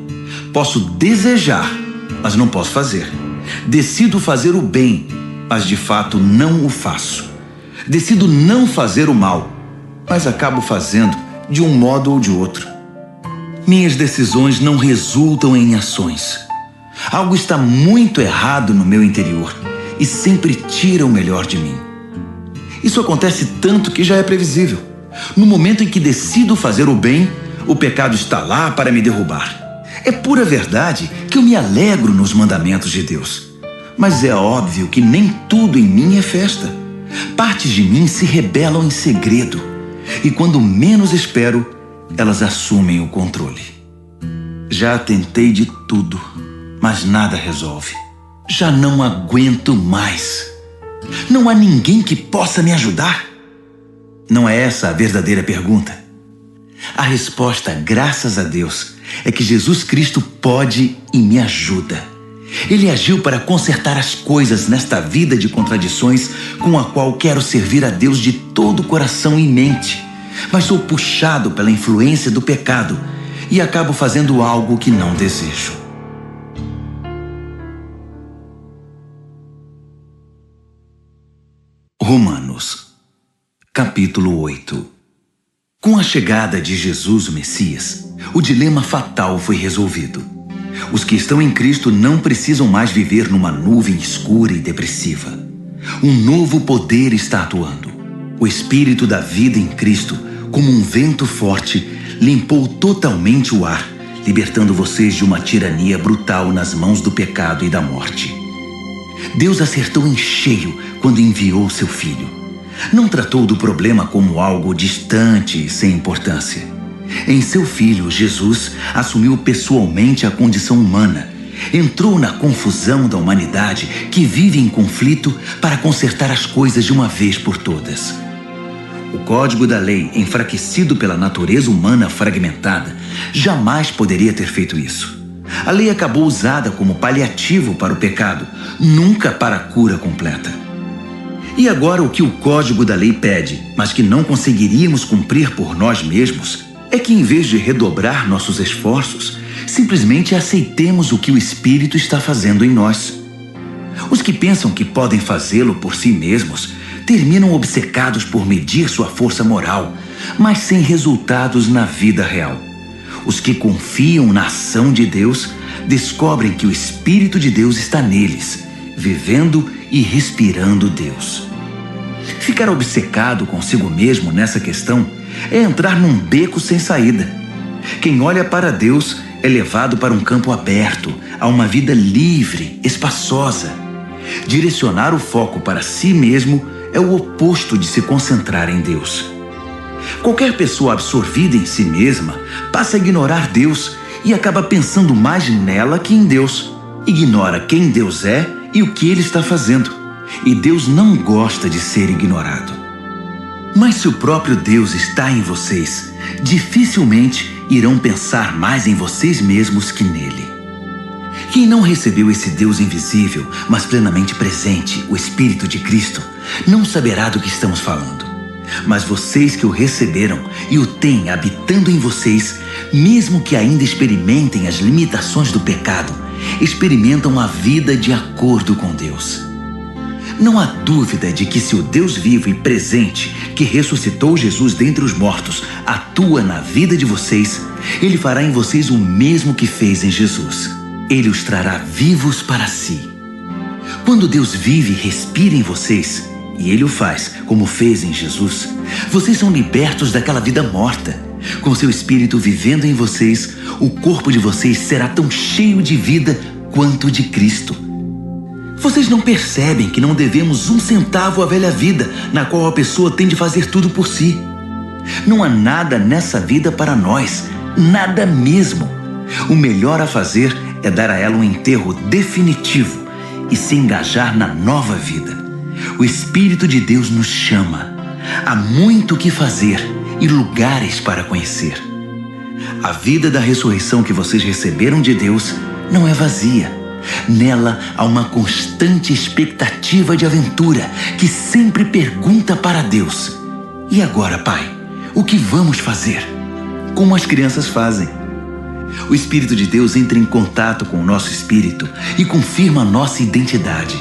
Posso desejar, mas não posso fazer. Decido fazer o bem, mas de fato não o faço. Decido não fazer o mal, mas acabo fazendo de um modo ou de outro. Minhas decisões não resultam em ações. Algo está muito errado no meu interior e sempre tira o melhor de mim. Isso acontece tanto que já é previsível. No momento em que decido fazer o bem, o pecado está lá para me derrubar. É pura verdade que eu me alegro nos mandamentos de Deus. Mas é óbvio que nem tudo em mim é festa. Partes de mim se rebelam em segredo. E quando menos espero, elas assumem o controle. Já tentei de tudo, mas nada resolve. Já não aguento mais. Não há ninguém que possa me ajudar? Não é essa a verdadeira pergunta? A resposta, graças a Deus, é que Jesus Cristo pode e me ajuda. Ele agiu para consertar as coisas nesta vida de contradições com a qual quero servir a Deus de todo o coração e mente, mas sou puxado pela influência do pecado e acabo fazendo algo que não desejo. Romanos, capítulo 8. Com a chegada de Jesus, o Messias, o dilema fatal foi resolvido. Os que estão em Cristo não precisam mais viver numa nuvem escura e depressiva. Um novo poder está atuando. O Espírito da vida em Cristo, como um vento forte, limpou totalmente o ar, libertando vocês de uma tirania brutal nas mãos do pecado e da morte. Deus acertou em cheio quando enviou seu Filho. Não tratou do problema como algo distante e sem importância. Em seu Filho, Jesus assumiu pessoalmente a condição humana. Entrou na confusão da humanidade que vive em conflito para consertar as coisas de uma vez por todas. O código da lei, enfraquecido pela natureza humana fragmentada, jamais poderia ter feito isso. A lei acabou usada como paliativo para o pecado, nunca para a cura completa. E agora o que o código da lei pede, mas que não conseguiríamos cumprir por nós mesmos, é que em vez de redobrar nossos esforços, simplesmente aceitemos o que o Espírito está fazendo em nós. Os que pensam que podem fazê-lo por si mesmos terminam obcecados por medir sua força moral, mas sem resultados na vida real. Os que confiam na ação de Deus descobrem que o Espírito de Deus está neles, vivendo e respirando Deus. Ficar obcecado consigo mesmo nessa questão é entrar num beco sem saída. Quem olha para Deus é levado para um campo aberto, a uma vida livre, espaçosa. Direcionar o foco para si mesmo é o oposto de se concentrar em Deus. Qualquer pessoa absorvida em si mesma passa a ignorar Deus e acaba pensando mais nela que em Deus. Ignora quem Deus é e o que Ele está fazendo. E Deus não gosta de ser ignorado. Mas se o próprio Deus está em vocês, dificilmente irão pensar mais em vocês mesmos que nele. Quem não recebeu esse Deus invisível, mas plenamente presente, o Espírito de Cristo, não saberá do que estamos falando. Mas vocês que o receberam e o têm habitando em vocês, mesmo que ainda experimentem as limitações do pecado, experimentam a vida de acordo com Deus. Não há dúvida de que se o Deus vivo e presente, que ressuscitou Jesus dentre os mortos, atua na vida de vocês, Ele fará em vocês o mesmo que fez em Jesus. Ele os trará vivos para si. Quando Deus vive e respira em vocês, e Ele o faz, como fez em Jesus, vocês são libertos daquela vida morta. Com seu Espírito vivendo em vocês, o corpo de vocês será tão cheio de vida quanto de Cristo. Vocês não percebem que não devemos um centavo à velha vida, na qual a pessoa tem de fazer tudo por si. Não há nada nessa vida para nós, nada mesmo. O melhor a fazer é dar a ela um enterro definitivo e se engajar na nova vida. O Espírito de Deus nos chama. Há muito o que fazer e lugares para conhecer. A vida da ressurreição que vocês receberam de Deus não é vazia. Nela há uma constante expectativa de aventura que sempre pergunta para Deus: e agora, Pai, o que vamos fazer? Como as crianças fazem. O Espírito de Deus entra em contato com o nosso espírito e confirma a nossa identidade.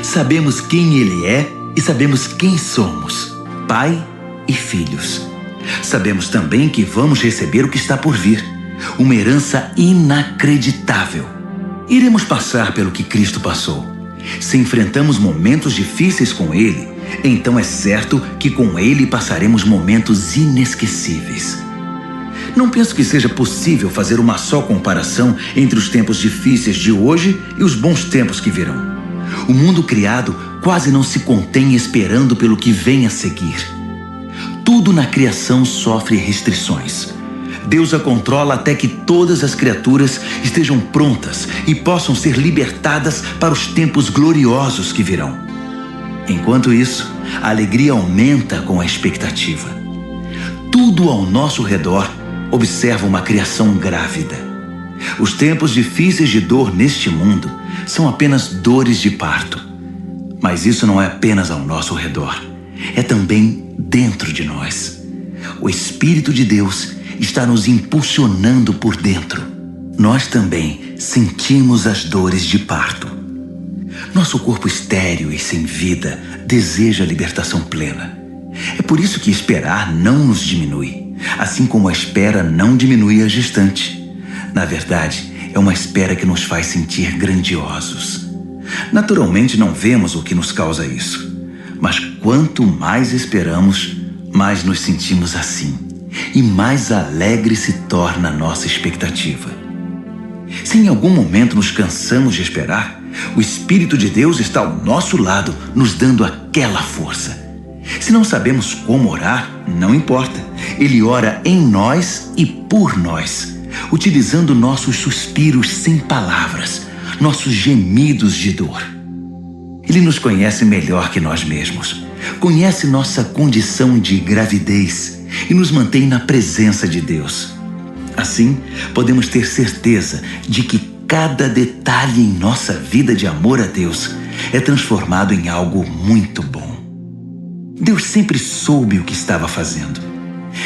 Sabemos quem Ele é e sabemos quem somos, Pai e filhos. Sabemos também que vamos receber o que está por vir. uma herança inacreditável. Iremos passar pelo que Cristo passou. Se enfrentamos momentos difíceis com Ele, então é certo que com Ele passaremos momentos inesquecíveis. Não penso que seja possível fazer uma só comparação entre os tempos difíceis de hoje e os bons tempos que virão. O mundo criado quase não se contém esperando pelo que vem a seguir. Tudo na criação sofre restrições. Deus a controla até que todas as criaturas estejam prontas e possam ser libertadas para os tempos gloriosos que virão. Enquanto isso, a alegria aumenta com a expectativa. Tudo ao nosso redor observa uma criação grávida. Os tempos difíceis de dor neste mundo são apenas dores de parto. Mas isso não é apenas ao nosso redor, é também dentro de nós. O Espírito de Deus está nos impulsionando por dentro. Nós também sentimos as dores de parto. Nosso corpo estéril e sem vida deseja a libertação plena. É por isso que esperar não nos diminui, assim como a espera não diminui a gestante. Na verdade, é uma espera que nos faz sentir grandiosos. Naturalmente não vemos o que nos causa isso, mas quanto mais esperamos, mais nos sentimos assim, e mais alegre se torna a nossa expectativa. Se em algum momento nos cansamos de esperar, o Espírito de Deus está ao nosso lado, nos dando aquela força. Se não sabemos como orar, não importa. Ele ora em nós e por nós, utilizando nossos suspiros sem palavras, nossos gemidos de dor. Ele nos conhece melhor que nós mesmos, conhece nossa condição de gravidez e nos mantém na presença de Deus. Assim, podemos ter certeza de que cada detalhe em nossa vida de amor a Deus é transformado em algo muito bom. Deus sempre soube o que estava fazendo.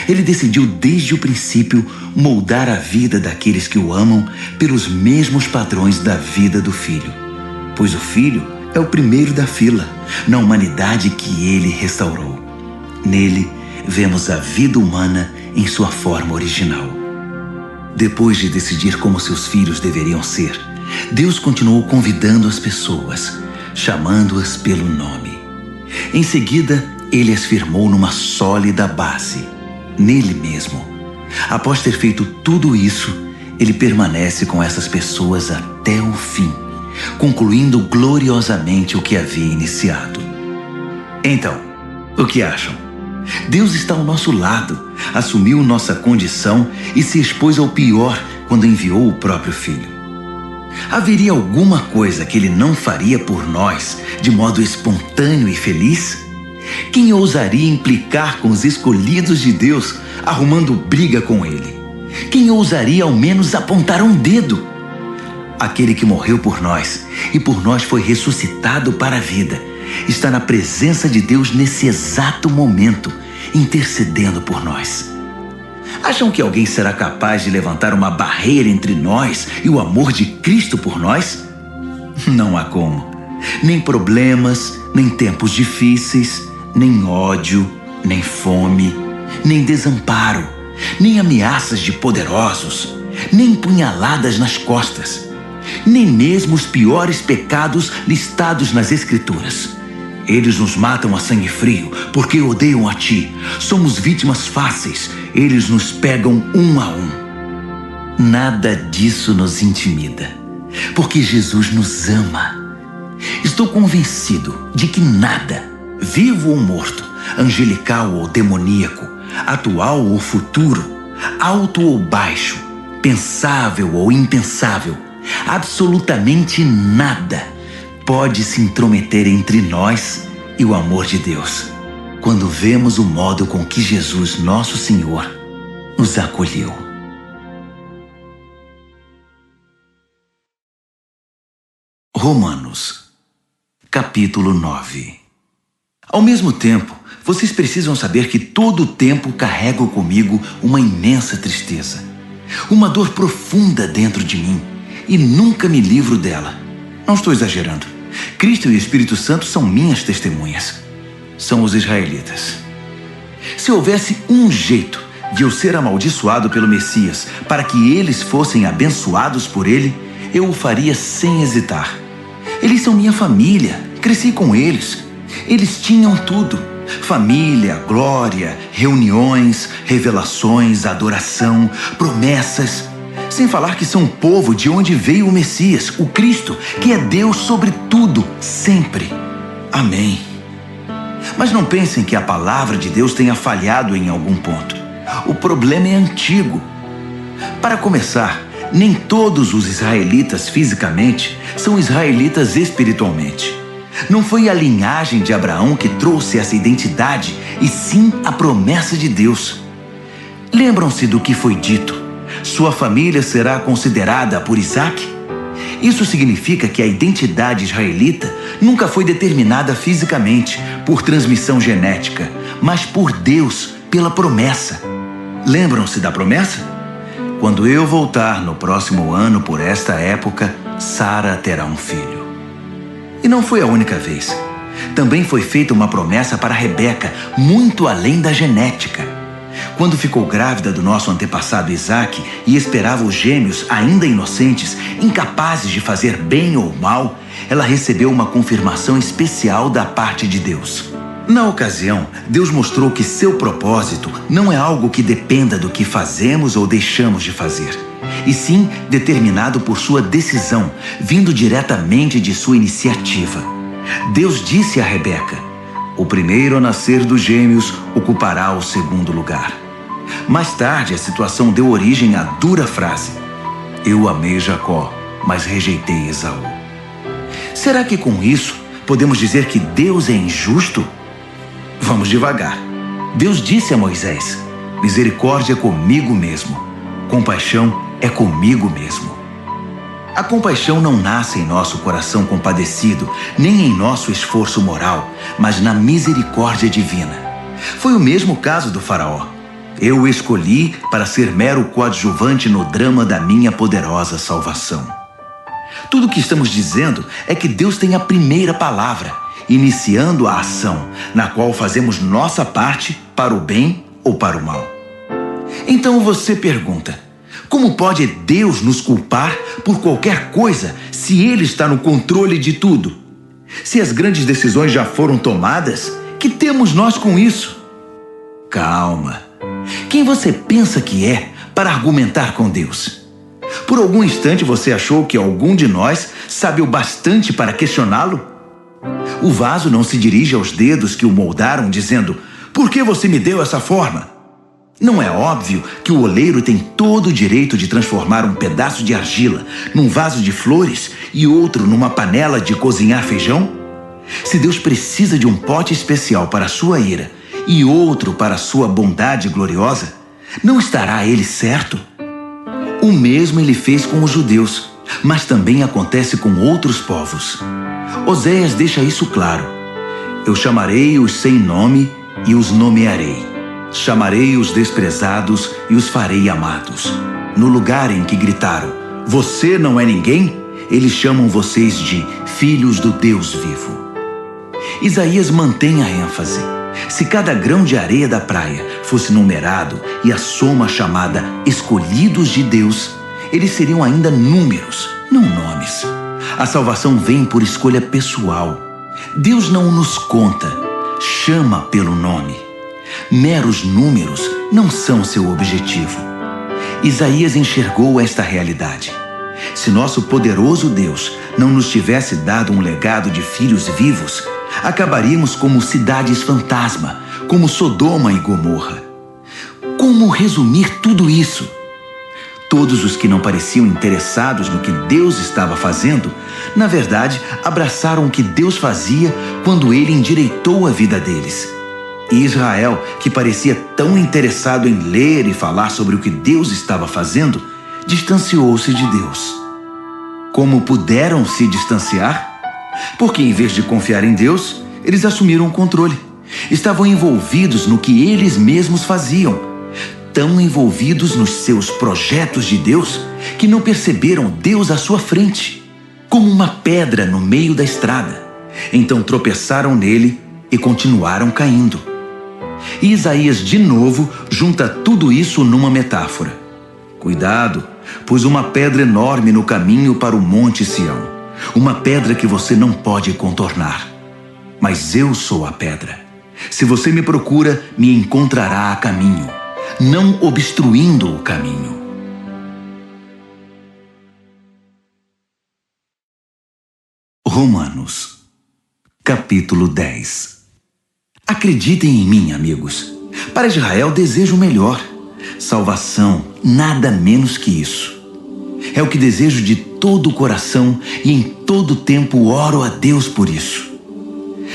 Ele decidiu desde o princípio moldar a vida daqueles que o amam pelos mesmos padrões da vida do Filho, pois o Filho é o primeiro da fila na humanidade que ele restaurou. Nele, vemos a vida humana em sua forma original. Depois de decidir como seus filhos deveriam ser, Deus continuou convidando as pessoas, chamando-as pelo nome. Em seguida, ele as firmou numa sólida base, nele mesmo. Após ter feito tudo isso, ele permanece com essas pessoas até o fim, concluindo gloriosamente o que havia iniciado. Então, o que acham? Deus está ao nosso lado, assumiu nossa condição e se expôs ao pior quando enviou o próprio Filho. Haveria alguma coisa que ele não faria por nós de modo espontâneo e feliz? Quem ousaria implicar com os escolhidos de Deus, arrumando briga com ele? Quem ousaria ao menos apontar um dedo? Aquele que morreu por nós e por nós foi ressuscitado para a vida, está na presença de Deus nesse exato momento, intercedendo por nós. Acham que alguém será capaz de levantar uma barreira entre nós e o amor de Cristo por nós? Não há como. Nem problemas, nem tempos difíceis, nem ódio, nem fome, nem desamparo, nem ameaças de poderosos, nem punhaladas nas costas, nem mesmo os piores pecados listados nas Escrituras. Eles nos matam a sangue frio porque odeiam a ti. Somos vítimas fáceis. Eles nos pegam um a um. Nada disso nos intimida, porque Jesus nos ama. Estou convencido de que nada, vivo ou morto, angelical ou demoníaco, atual ou futuro, alto ou baixo, pensável ou impensável, absolutamente nada pode se intrometer entre nós e o amor de Deus, quando vemos o modo com que Jesus, nosso Senhor, nos acolheu. Romanos, capítulo 9. Ao mesmo tempo, vocês precisam saber que todo o tempo carrego comigo uma imensa tristeza, uma dor profunda dentro de mim, e nunca me livro dela. Não estou exagerando. Cristo e o Espírito Santo são minhas testemunhas. São os israelitas. Se houvesse um jeito de eu ser amaldiçoado pelo Messias para que eles fossem abençoados por ele, eu o faria sem hesitar. Eles são minha família, cresci com eles. Eles tinham tudo: família, glória, reuniões, revelações, adoração, promessas. Sem falar que são o povo de onde veio o Messias, o Cristo, que é Deus sobre tudo, sempre. Amém. Mas não pensem que a palavra de Deus tenha falhado em algum ponto. O problema é antigo. Para começar, nem todos os israelitas fisicamente são israelitas espiritualmente. Não foi a linhagem de Abraão que trouxe essa identidade, e sim a promessa de Deus. Lembram-se do que foi dito: sua família será considerada por Isaque? Isso significa que a identidade israelita nunca foi determinada fisicamente, por transmissão genética, mas por Deus, pela promessa. Lembram-se da promessa? Quando eu voltar no próximo ano por esta época, Sara terá um filho. E não foi a única vez. Também foi feita uma promessa para Rebeca, muito além da genética. Quando ficou grávida do nosso antepassado Isaque e esperava os gêmeos ainda inocentes, incapazes de fazer bem ou mal, ela recebeu uma confirmação especial da parte de Deus. Na ocasião, Deus mostrou que seu propósito não é algo que dependa do que fazemos ou deixamos de fazer, e sim determinado por sua decisão, vindo diretamente de sua iniciativa. Deus disse a Rebeca: o primeiro a nascer dos gêmeos ocupará o segundo lugar. Mais tarde, a situação deu origem à dura frase: eu amei Jacó, mas rejeitei Esaú. Será que com isso podemos dizer que Deus é injusto? Vamos devagar. Deus disse a Moisés: misericórdia é comigo mesmo, compaixão é comigo mesmo. A compaixão não nasce em nosso coração compadecido, nem em nosso esforço moral, mas na misericórdia divina. Foi o mesmo caso do faraó. Eu o escolhi para ser mero coadjuvante no drama da minha poderosa salvação. Tudo o que estamos dizendo é que Deus tem a primeira palavra, iniciando a ação, na qual fazemos nossa parte para o bem ou para o mal. Então você pergunta: como pode Deus nos culpar por qualquer coisa se Ele está no controle de tudo? Se as grandes decisões já foram tomadas, que temos nós com isso? Calma. Quem você pensa que é para argumentar com Deus? Por algum instante você achou que algum de nós sabe o bastante para questioná-lo? O vaso não se dirige aos dedos que o moldaram dizendo: por que você me deu essa forma? Não é óbvio que o oleiro tem todo o direito de transformar um pedaço de argila num vaso de flores e outro numa panela de cozinhar feijão? Se Deus precisa de um pote especial para a sua ira e outro para a sua bondade gloriosa, não estará ele certo? O mesmo ele fez com os judeus, mas também acontece com outros povos. Oséias deixa isso claro: eu chamarei os sem nome e os nomearei. Chamarei os desprezados e os farei amados. No lugar em que gritaram: você não é ninguém, eles chamam vocês de filhos do Deus vivo. Isaías mantém a ênfase. Se cada grão de areia da praia fosse numerado e a soma chamada escolhidos de Deus, eles seriam ainda números, não nomes. A salvação vem por escolha pessoal. Deus não nos conta, chama pelo nome. Meros números não são seu objetivo. Isaías enxergou esta realidade. Se nosso poderoso Deus não nos tivesse dado um legado de filhos vivos, acabaríamos como cidades fantasma, como Sodoma e Gomorra. Como resumir tudo isso? Todos os que não pareciam interessados no que Deus estava fazendo, na verdade, abraçaram o que Deus fazia quando Ele endireitou a vida deles. E Israel, que parecia tão interessado em ler e falar sobre o que Deus estava fazendo, distanciou-se de Deus. Como puderam se distanciar? Porque em vez de confiar em Deus, eles assumiram o controle. Estavam envolvidos no que eles mesmos faziam, tão envolvidos nos seus projetos de Deus que não perceberam Deus à sua frente, como uma pedra no meio da estrada. Então tropeçaram nele e continuaram caindo. E Isaías, de novo, junta tudo isso numa metáfora. Cuidado, pois uma pedra enorme no caminho para o Monte Sião, uma pedra que você não pode contornar. Mas eu sou a pedra. Se você me procura, me encontrará a caminho, não obstruindo o caminho. Romanos, capítulo 10. Acreditem em mim, amigos. Para Israel desejo o melhor. Salvação, nada menos que isso. É o que desejo de todo o coração e em todo tempo oro a Deus por isso.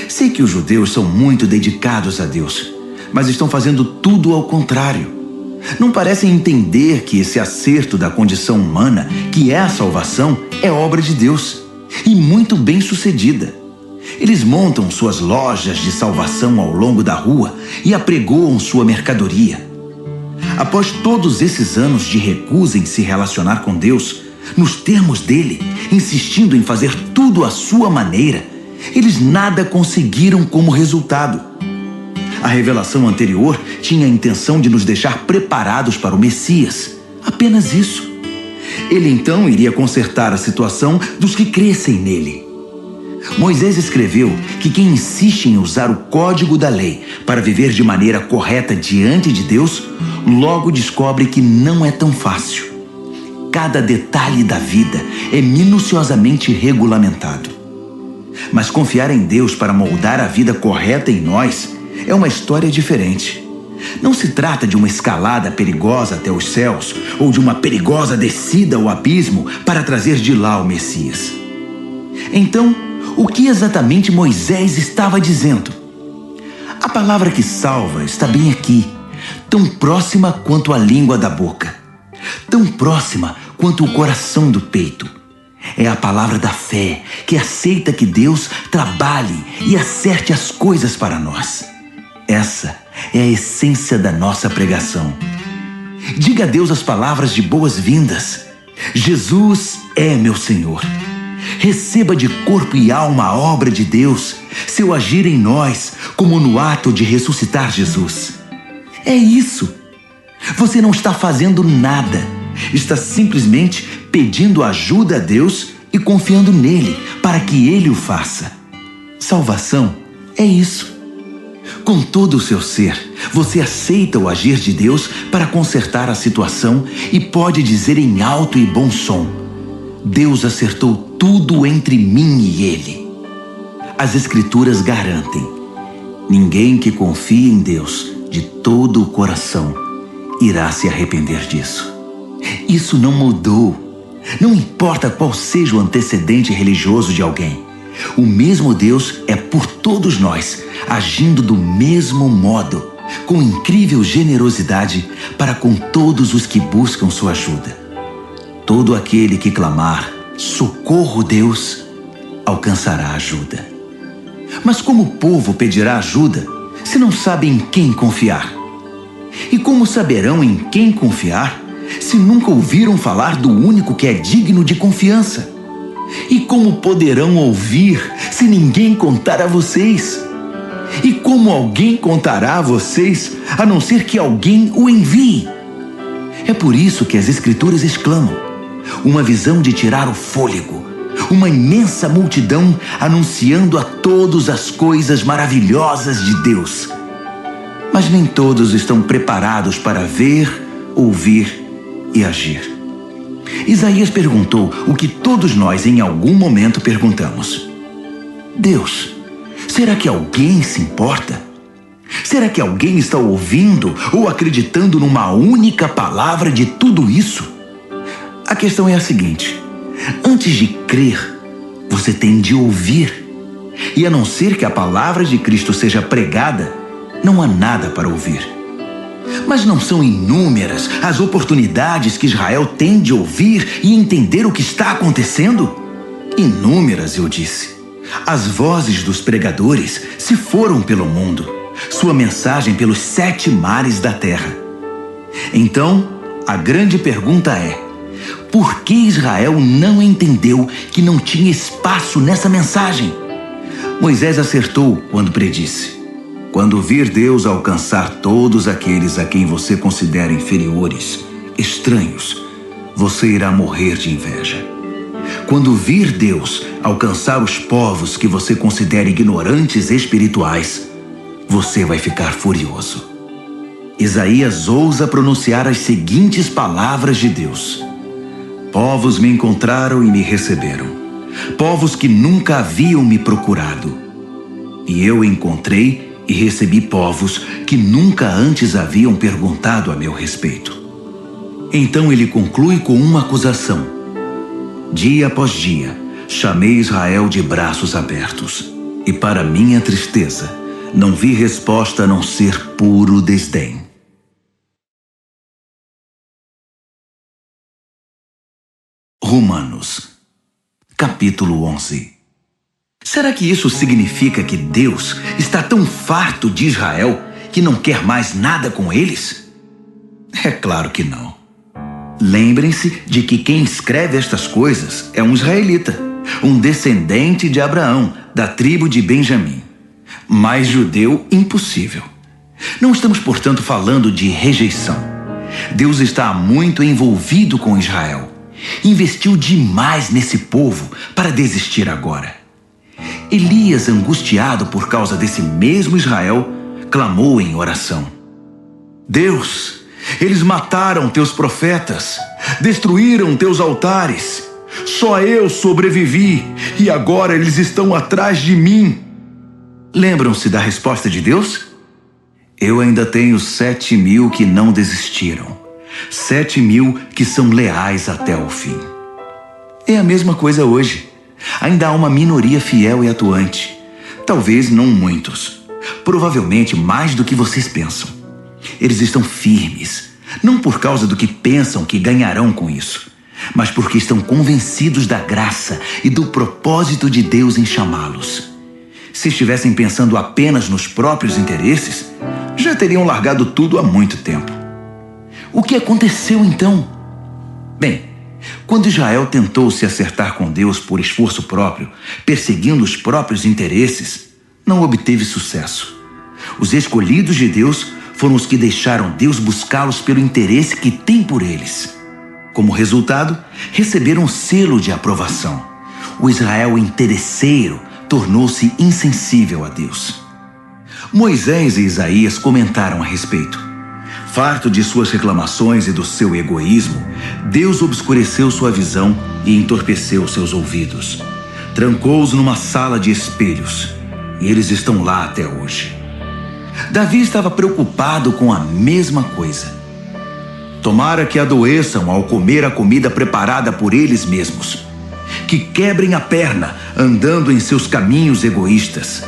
Sei que os judeus são muito dedicados a Deus, mas estão fazendo tudo ao contrário. Não parecem entender que esse acerto da condição humana, que é a salvação, é obra de Deus, e muito bem sucedida. Eles montam suas lojas de salvação ao longo da rua e apregoam sua mercadoria. Após todos esses anos de recusa em se relacionar com Deus, nos termos dele, insistindo em fazer tudo à sua maneira, eles nada conseguiram como resultado. A revelação anterior tinha a intenção de nos deixar preparados para o Messias, apenas isso. Ele então iria consertar a situação dos que crescem nele. Moisés escreveu que quem insiste em usar o código da lei para viver de maneira correta diante de Deus, logo descobre que não é tão fácil. Cada detalhe da vida é minuciosamente regulamentado. Mas confiar em Deus para moldar a vida correta em nós é uma história diferente. Não se trata de uma escalada perigosa até os céus ou de uma perigosa descida ao abismo para trazer de lá o Messias. Então, o que exatamente Moisés estava dizendo? A palavra que salva está bem aqui, tão próxima quanto a língua da boca, tão próxima quanto o coração do peito. É a palavra da fé que aceita que Deus trabalhe e acerte as coisas para nós. Essa é a essência da nossa pregação. Diga a Deus as palavras de boas-vindas. Jesus é meu Senhor. Receba de corpo e alma a obra de Deus, seu agir em nós, como no ato de ressuscitar Jesus. É isso. Você não está fazendo nada. Está simplesmente pedindo ajuda a Deus e confiando nele para que ele o faça. Salvação é isso. Com todo o seu ser, você aceita o agir de Deus para consertar a situação e pode dizer em alto e bom som: Deus acertou tudo entre mim e ele. As Escrituras garantem: ninguém que confie em Deus de todo o coração irá se arrepender disso. Isso não mudou. Não importa qual seja o antecedente religioso de alguém. O mesmo Deus é por todos nós, agindo do mesmo modo, com incrível generosidade para com todos os que buscam sua ajuda. Todo aquele que clamar, socorro Deus, alcançará ajuda. Mas como o povo pedirá ajuda se não sabe em quem confiar? E como saberão em quem confiar se nunca ouviram falar do único que é digno de confiança? E como poderão ouvir se ninguém contar a vocês? E como alguém contará a vocês, a não ser que alguém o envie? É por isso que as Escrituras exclamam: uma visão de tirar o fôlego, uma imensa multidão anunciando a todos as coisas maravilhosas de Deus. Mas nem todos estão preparados para ver, ouvir e agir. Isaías perguntou o que todos nós em algum momento perguntamos: Deus, será que alguém se importa? Será que alguém está ouvindo ou acreditando numa única palavra de tudo isso? A questão é a seguinte: antes de crer, você tem de ouvir. E a não ser que a palavra de Cristo seja pregada, não há nada para ouvir. Mas não são inúmeras as oportunidades que Israel tem de ouvir e entender o que está acontecendo? Inúmeras, eu disse. As vozes dos pregadores se foram pelo mundo, sua mensagem pelos 7 mares da terra. Então, a grande pergunta é: por que Israel não entendeu que não tinha espaço nessa mensagem? Moisés acertou quando predisse: Quando vir Deus alcançar todos aqueles a quem você considera inferiores, estranhos, você irá morrer de inveja. Quando vir Deus alcançar os povos que você considera ignorantes espirituais, você vai ficar furioso. Isaías ousa pronunciar as seguintes palavras de Deus: povos me encontraram e me receberam, povos que nunca haviam me procurado. E eu encontrei e recebi povos que nunca antes haviam perguntado a meu respeito. Então ele conclui com uma acusação: dia após dia, chamei Israel de braços abertos, e para minha tristeza, não vi resposta a não ser puro desdém. Romanos, capítulo 11. Será que isso significa que Deus está tão farto de Israel que não quer mais nada com eles? É claro que não. Lembrem-se de que quem escreve estas coisas é um israelita, um descendente de Abraão, da tribo de Benjamim. Mais judeu impossível. Não estamos, portanto, falando de rejeição. Deus está muito envolvido com Israel. Investiu demais nesse povo para desistir agora. Elias, angustiado por causa desse mesmo Israel, clamou em oração: Deus, eles mataram teus profetas, destruíram teus altares. Só eu sobrevivi e agora eles estão atrás de mim. Lembram-se da resposta de Deus? Eu ainda tenho 7.000 que não desistiram. 7.000 que são leais até o fim. É a mesma coisa hoje. Ainda há uma minoria fiel e atuante. Talvez não muitos. Provavelmente mais do que vocês pensam. Eles estão firmes, não por causa do que pensam que ganharão com isso, mas porque estão convencidos da graça e do propósito de Deus em chamá-los. Se estivessem pensando apenas nos próprios interesses, já teriam largado tudo há muito tempo. O que aconteceu então? Bem, quando Israel tentou se acertar com Deus por esforço próprio, perseguindo os próprios interesses, não obteve sucesso. Os escolhidos de Deus foram os que deixaram Deus buscá-los pelo interesse que tem por eles. Como resultado, receberam um selo de aprovação. O Israel interesseiro tornou-se insensível a Deus. Moisés e Isaías comentaram a respeito. Farto de suas reclamações e do seu egoísmo, Deus obscureceu sua visão e entorpeceu seus ouvidos. Trancou-os numa sala de espelhos, e eles estão lá até hoje. Davi estava preocupado com a mesma coisa. Tomara que adoeçam ao comer a comida preparada por eles mesmos, que quebrem a perna andando em seus caminhos egoístas.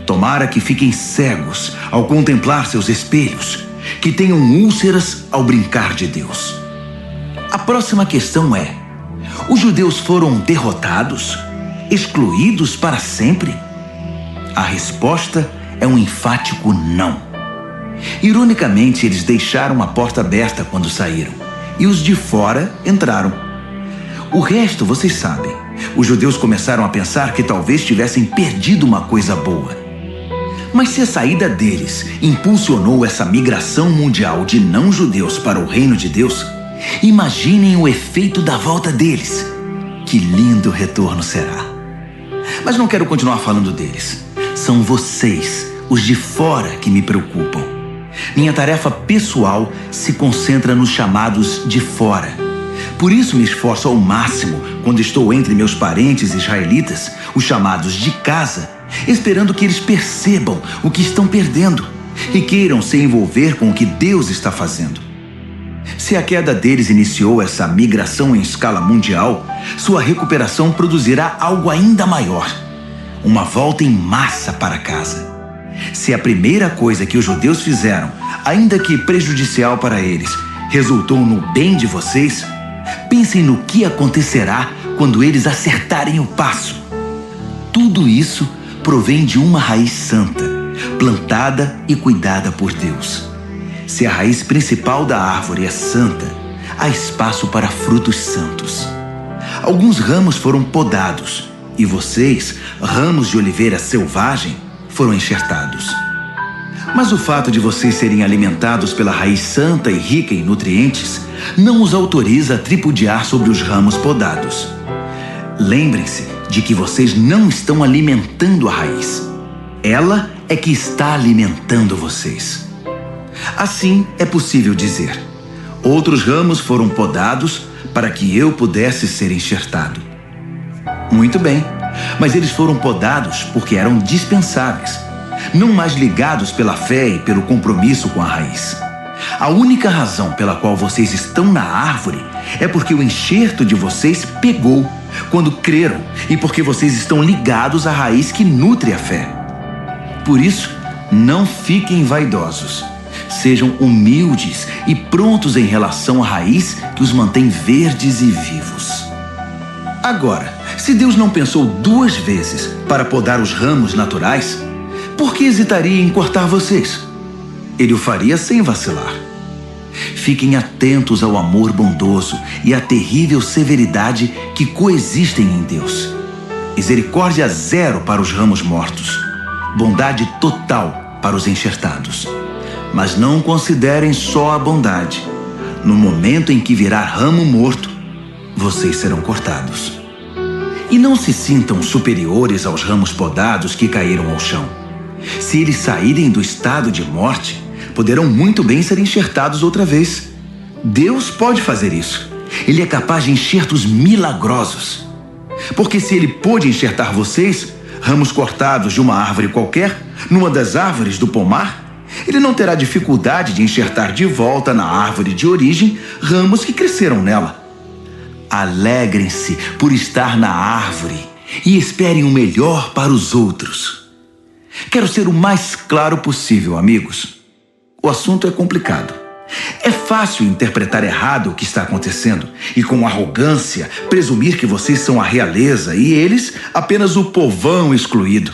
Tomara que fiquem cegos ao contemplar seus espelhos, que tenham úlceras ao brincar de Deus. A próxima questão é: os judeus foram derrotados? Excluídos para sempre? A resposta é um enfático não. Ironicamente, eles deixaram a porta aberta quando saíram, e os de fora entraram. O resto vocês sabem. Os judeus começaram a pensar que talvez tivessem perdido uma coisa boa. Mas se a saída deles impulsionou essa migração mundial de não-judeus para o reino de Deus, imaginem o efeito da volta deles. Que lindo retorno será! Mas não quero continuar falando deles. São vocês, os de fora, que me preocupam. Minha tarefa pessoal se concentra nos chamados de fora. Por isso me esforço ao máximo quando estou entre meus parentes israelitas, os chamados de casa, esperando que eles percebam o que estão perdendo e queiram se envolver com o que Deus está fazendo. Se a queda deles iniciou essa migração em escala mundial, sua recuperação produzirá algo ainda maior: uma volta em massa para casa. Se a primeira coisa que os judeus fizeram, ainda que prejudicial para eles, resultou no bem de vocês, pensem no que acontecerá quando eles acertarem o passo. Tudo isso provém de uma raiz santa, plantada e cuidada por Deus. Se a raiz principal da árvore é santa, há espaço para frutos santos. Alguns ramos foram podados, e vocês, ramos de oliveira selvagem, foram enxertados. Mas o fato de vocês serem alimentados pela raiz santa e rica em nutrientes não os autoriza a tripudiar sobre os ramos podados. Lembrem-se de que vocês não estão alimentando a raiz. Ela é que está alimentando vocês. Assim é possível dizer: outros ramos foram podados para que eu pudesse ser enxertado. Muito bem, mas eles foram podados porque eram dispensáveis, não mais ligados pela fé e pelo compromisso com a raiz. A única razão pela qual vocês estão na árvore é porque o enxerto de vocês pegou quando creram e porque vocês estão ligados à raiz que nutre a fé. Por isso, não fiquem vaidosos. Sejam humildes e prontos em relação à raiz que os mantém verdes e vivos. Agora, se Deus não pensou 2 vezes para podar os ramos naturais, por que hesitaria em cortar vocês? Ele o faria sem vacilar. Fiquem atentos ao amor bondoso e à terrível severidade que coexistem em Deus. Misericórdia zero para os ramos mortos, bondade total para os enxertados. Mas não considerem só a bondade. No momento em que virar ramo morto, vocês serão cortados. E não se sintam superiores aos ramos podados que caíram ao chão. Se eles saírem do estado de morte, poderão muito bem ser enxertados outra vez. Deus pode fazer isso. Ele é capaz de enxertos milagrosos. Porque se ele pôde enxertar vocês, ramos cortados de uma árvore qualquer, numa das árvores do pomar, ele não terá dificuldade de enxertar de volta na árvore de origem ramos que cresceram nela. Alegrem-se por estar na árvore e esperem o melhor para os outros. Quero ser o mais claro possível, amigos. O assunto é complicado. É fácil interpretar errado o que está acontecendo e, com arrogância, presumir que vocês são a realeza e eles apenas o povão excluído.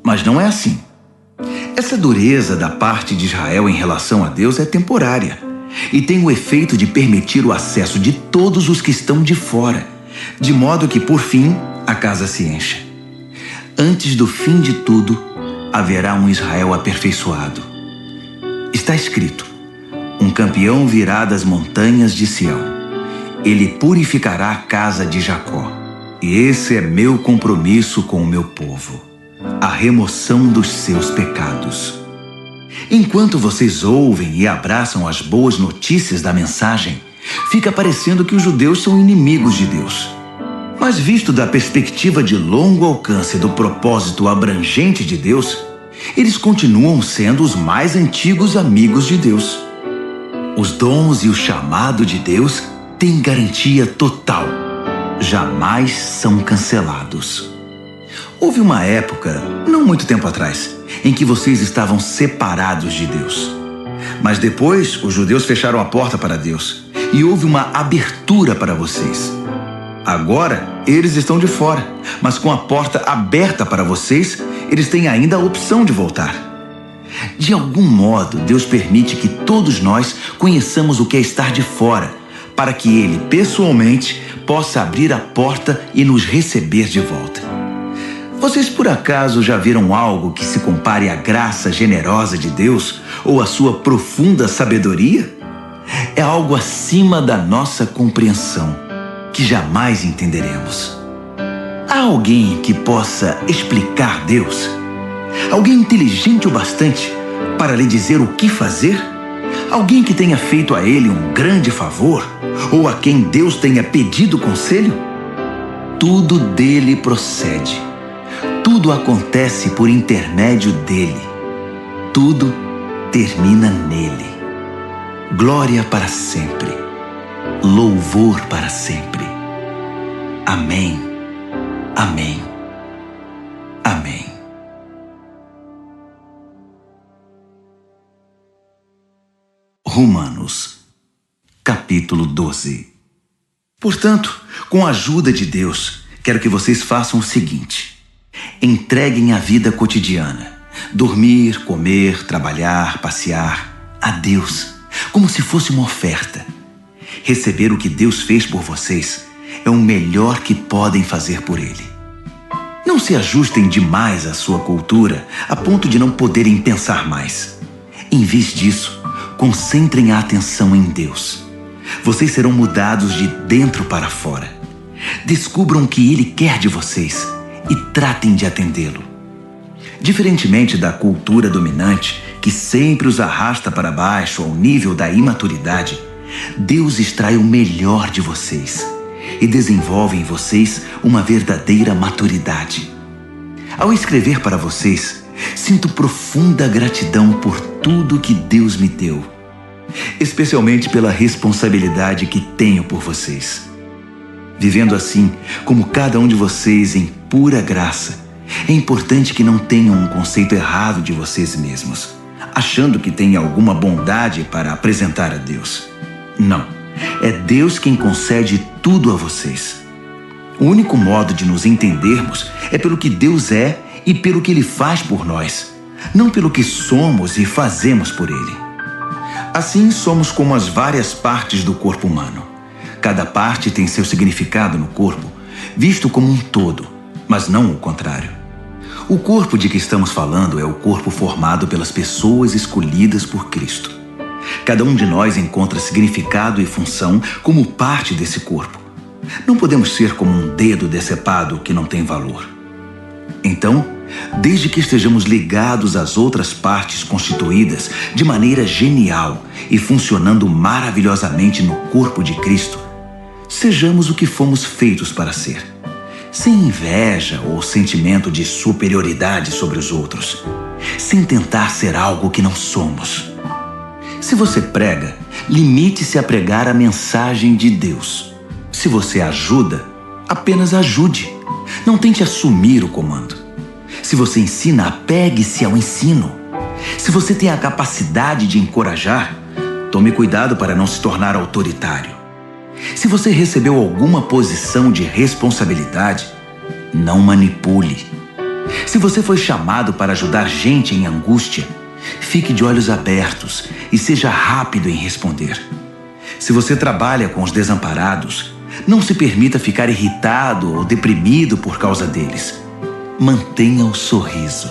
Mas não é assim. Essa dureza da parte de Israel em relação a Deus é temporária e tem o efeito de permitir o acesso de todos os que estão de fora, de modo que, por fim, a casa se encha. Antes do fim de tudo, haverá um Israel aperfeiçoado. Está escrito: um campeão virá das montanhas de Sião. Ele purificará a casa de Jacó. E esse é meu compromisso com o meu povo: a remoção dos seus pecados. Enquanto vocês ouvem e abraçam as boas notícias da mensagem, fica parecendo que os judeus são inimigos de Deus. Mas visto da perspectiva de longo alcance do propósito abrangente de Deus, eles continuam sendo os mais antigos amigos de Deus. Os dons e o chamado de Deus têm garantia total. Jamais são cancelados. Houve uma época, não muito tempo atrás, em que vocês estavam separados de Deus. Mas depois, os judeus fecharam a porta para Deus e houve uma abertura para vocês. Agora, eles estão de fora, mas com a porta aberta para vocês, eles têm ainda a opção de voltar. De algum modo, Deus permite que todos nós conheçamos o que é estar de fora, para que Ele, pessoalmente, possa abrir a porta e nos receber de volta. Vocês por acaso já viram algo que se compare à graça generosa de Deus ou à sua profunda sabedoria? É algo acima da nossa compreensão, que jamais entenderemos. Há alguém que possa explicar Deus? Alguém inteligente o bastante para lhe dizer o que fazer? Alguém que tenha feito a ele um grande favor? Ou a quem Deus tenha pedido conselho? Tudo dele procede. Tudo acontece por intermédio dele. Tudo termina nele. Glória para sempre. Louvor para sempre. Amém. Amém. Amém. Romanos, capítulo 12. Portanto, com a ajuda de Deus, quero que vocês façam o seguinte: entreguem a vida cotidiana, dormir, comer, trabalhar, passear, a Deus, como se fosse uma oferta. Receber o que Deus fez por vocês é o melhor que podem fazer por Ele. Não Não se ajustem demais à sua cultura, a ponto de não poderem pensar mais. Em vez disso, concentrem a atenção em Deus. Vocês serão mudados de dentro para fora. Descubram o que Ele quer de vocês e tratem de atendê-lo. Diferentemente da cultura dominante, que sempre os arrasta para baixo ao nível da imaturidade, Deus extrai o melhor de vocês e desenvolve em vocês uma verdadeira maturidade. Ao escrever para vocês, sinto profunda gratidão por tudo que Deus me deu, especialmente pela responsabilidade que tenho por vocês. Vivendo assim, como cada um de vocês em pura graça, é importante que não tenham um conceito errado de vocês mesmos, achando que têm alguma bondade para apresentar a Deus. Não, é Deus quem concede tudo a vocês. O único modo de nos entendermos é pelo que Deus é e pelo que Ele faz por nós, não pelo que somos e fazemos por Ele. Assim, somos como as várias partes do corpo humano. Cada parte tem seu significado no corpo, visto como um todo, mas não o contrário. O corpo de que estamos falando é o corpo formado pelas pessoas escolhidas por Cristo. Cada um de nós encontra significado e função como parte desse corpo. Não podemos ser como um dedo decepado que não tem valor. Então, desde que estejamos ligados às outras partes constituídas de maneira genial e funcionando maravilhosamente no corpo de Cristo, sejamos o que fomos feitos para ser, sem inveja ou sentimento de superioridade sobre os outros, sem tentar ser algo que não somos. Se você prega, limite-se a pregar a mensagem de Deus. Se você ajuda, apenas ajude. Não tente assumir o comando. Se você ensina, apegue-se ao ensino. Se você tem a capacidade de encorajar, tome cuidado para não se tornar autoritário. Se você recebeu alguma posição de responsabilidade, não manipule. Se você foi chamado para ajudar gente em angústia, fique de olhos abertos e seja rápido em responder. Se você trabalha com os desamparados, não se permita ficar irritado ou deprimido por causa deles. Mantenha o sorriso.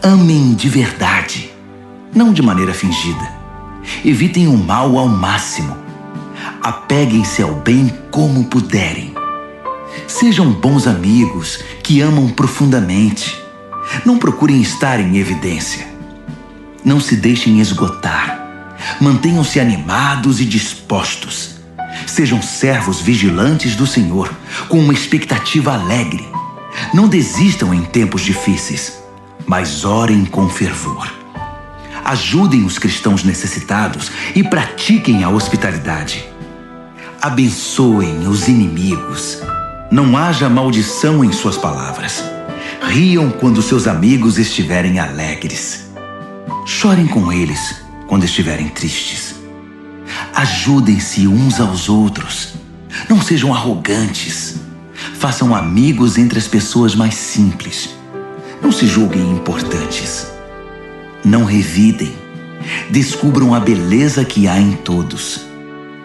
Amem de verdade, não de maneira fingida. Evitem o mal ao máximo. Apeguem-se ao bem como puderem. Sejam bons amigos que amam profundamente. Não procurem estar em evidência. Não se deixem esgotar. Mantenham-se animados e dispostos. Sejam servos vigilantes do Senhor, com uma expectativa alegre. Não desistam em tempos difíceis, mas orem com fervor. Ajudem os cristãos necessitados e pratiquem a hospitalidade. Abençoem os inimigos. Não haja maldição em suas palavras. Riam quando seus amigos estiverem alegres. Chorem com eles quando estiverem tristes. Ajudem-se uns aos outros. Não sejam arrogantes. Façam amigos entre as pessoas mais simples. Não se julguem importantes. Não revidem. Descubram a beleza que há em todos.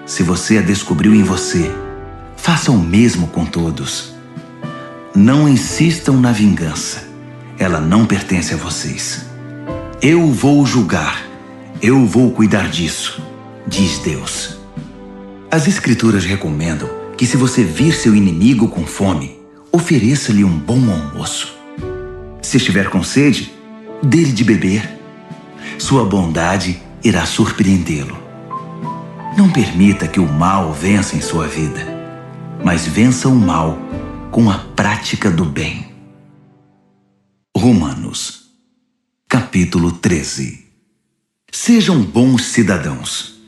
Se você a descobriu em você, faça o mesmo com todos. Não insistam na vingança. Ela não pertence a vocês. Eu vou julgar. Eu vou cuidar disso, diz Deus. As Escrituras recomendam que se você vir seu inimigo com fome, ofereça-lhe um bom almoço. Se estiver com sede, dê-lhe de beber. Sua bondade irá surpreendê-lo. Não permita que o mal vença em sua vida, mas vença o mal com a prática do bem. Romanos, capítulo 13. Sejam bons cidadãos.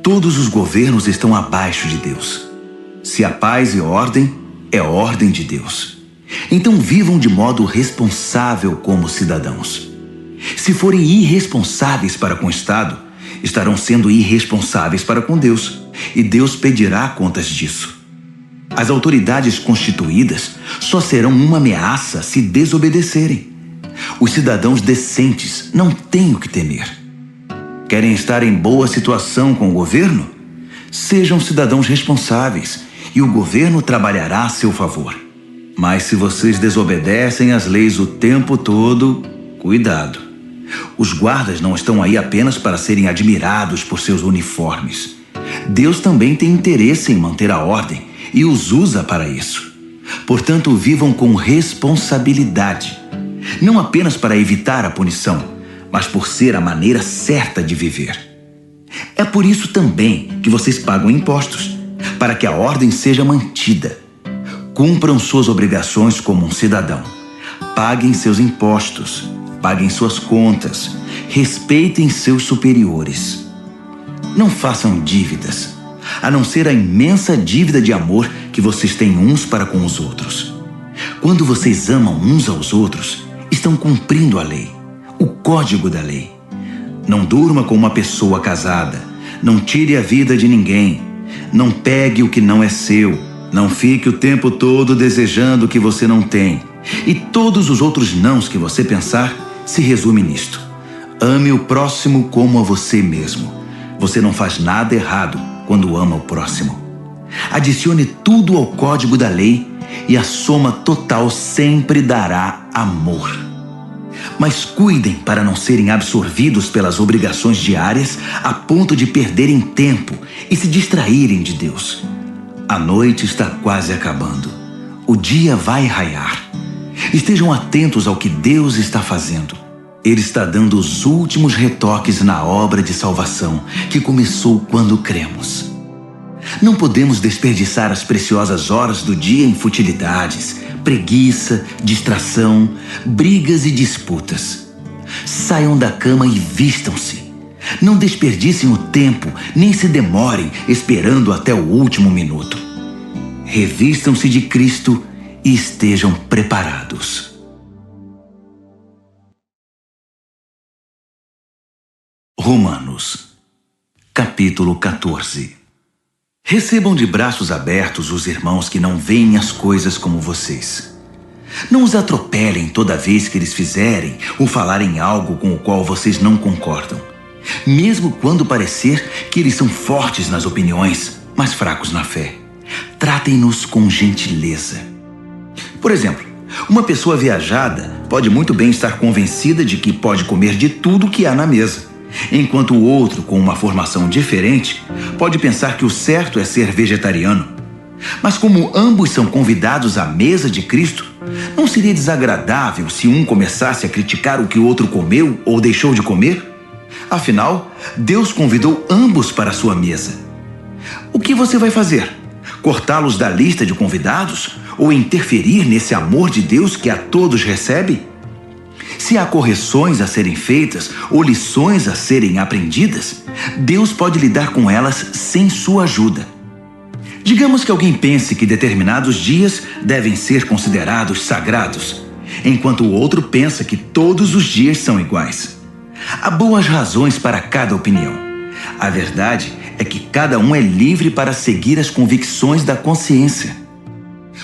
Todos os governos estão abaixo de Deus. Se há paz e ordem, é ordem de Deus. Então vivam de modo responsável como cidadãos. Se forem irresponsáveis para com o Estado, estarão sendo irresponsáveis para com Deus, e Deus pedirá contas disso. As autoridades constituídas só serão uma ameaça se desobedecerem. Os cidadãos decentes não têm o que temer. Querem estar em boa situação com o governo? Sejam cidadãos responsáveis e o governo trabalhará a seu favor. Mas se vocês desobedecem às leis o tempo todo, cuidado. Os guardas não estão aí apenas para serem admirados por seus uniformes. Deus também tem interesse em manter a ordem e os usa para isso. Portanto, vivam com responsabilidade. Não apenas para evitar a punição, mas por ser a maneira certa de viver. É por isso também que vocês pagam impostos, para que a ordem seja mantida. Cumpram suas obrigações como um cidadão. Paguem seus impostos, paguem suas contas, respeitem seus superiores. Não façam dívidas, a não ser a imensa dívida de amor que vocês têm uns para com os outros. Quando vocês amam uns aos outros, estão cumprindo a lei, o código da lei. Não durma com uma pessoa casada, não tire a vida de ninguém, não pegue o que não é seu, não fique o tempo todo desejando o que você não tem. E todos os outros nãos que você pensar se resume nisto. Ame o próximo como a você mesmo. Você não faz nada errado quando ama o próximo. Adicione tudo ao código da lei e a soma total sempre dará amor. Mas cuidem para não serem absorvidos pelas obrigações diárias a ponto de perderem tempo e se distraírem de Deus. A noite está quase acabando. O dia vai raiar. Estejam atentos ao que Deus está fazendo. Ele está dando os últimos retoques na obra de salvação que começou quando cremos. Não podemos desperdiçar as preciosas horas do dia em futilidades, preguiça, distração, brigas e disputas. Saiam da cama e vistam-se. Não desperdicem o tempo, nem se demorem esperando até o último minuto. Revistam-se de Cristo e estejam preparados. Romanos, capítulo 14. Recebam de braços abertos os irmãos que não veem as coisas como vocês. Não os atropelem toda vez que eles fizerem ou falarem algo com o qual vocês não concordam, mesmo quando parecer que eles são fortes nas opiniões, mas fracos na fé. Tratem-nos com gentileza. Por exemplo, uma pessoa viajada pode muito bem estar convencida de que pode comer de tudo que há na mesa, enquanto o outro, com uma formação diferente, pode pensar que o certo é ser vegetariano. Mas como ambos são convidados à mesa de Cristo, não seria desagradável se um começasse a criticar o que o outro comeu ou deixou de comer? Afinal, Deus convidou ambos para a sua mesa. O que você vai fazer? Cortá-los da lista de convidados ou interferir nesse amor de Deus que a todos recebe? Se há correções a serem feitas ou lições a serem aprendidas, Deus pode lidar com elas sem sua ajuda. Digamos que alguém pense que determinados dias devem ser considerados sagrados, enquanto o outro pensa que todos os dias são iguais. Há boas razões para cada opinião. A verdade é que cada um é livre para seguir as convicções da consciência.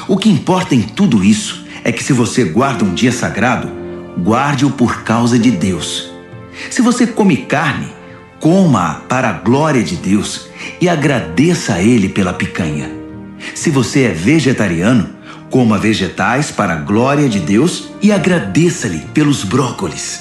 O que importa em tudo isso é que se você guarda um dia sagrado, guarde-o por causa de Deus. Se você come carne, coma-a para a glória de Deus e agradeça a Ele pela picanha. Se você é vegetariano, coma vegetais para a glória de Deus e agradeça-lhe pelos brócolis.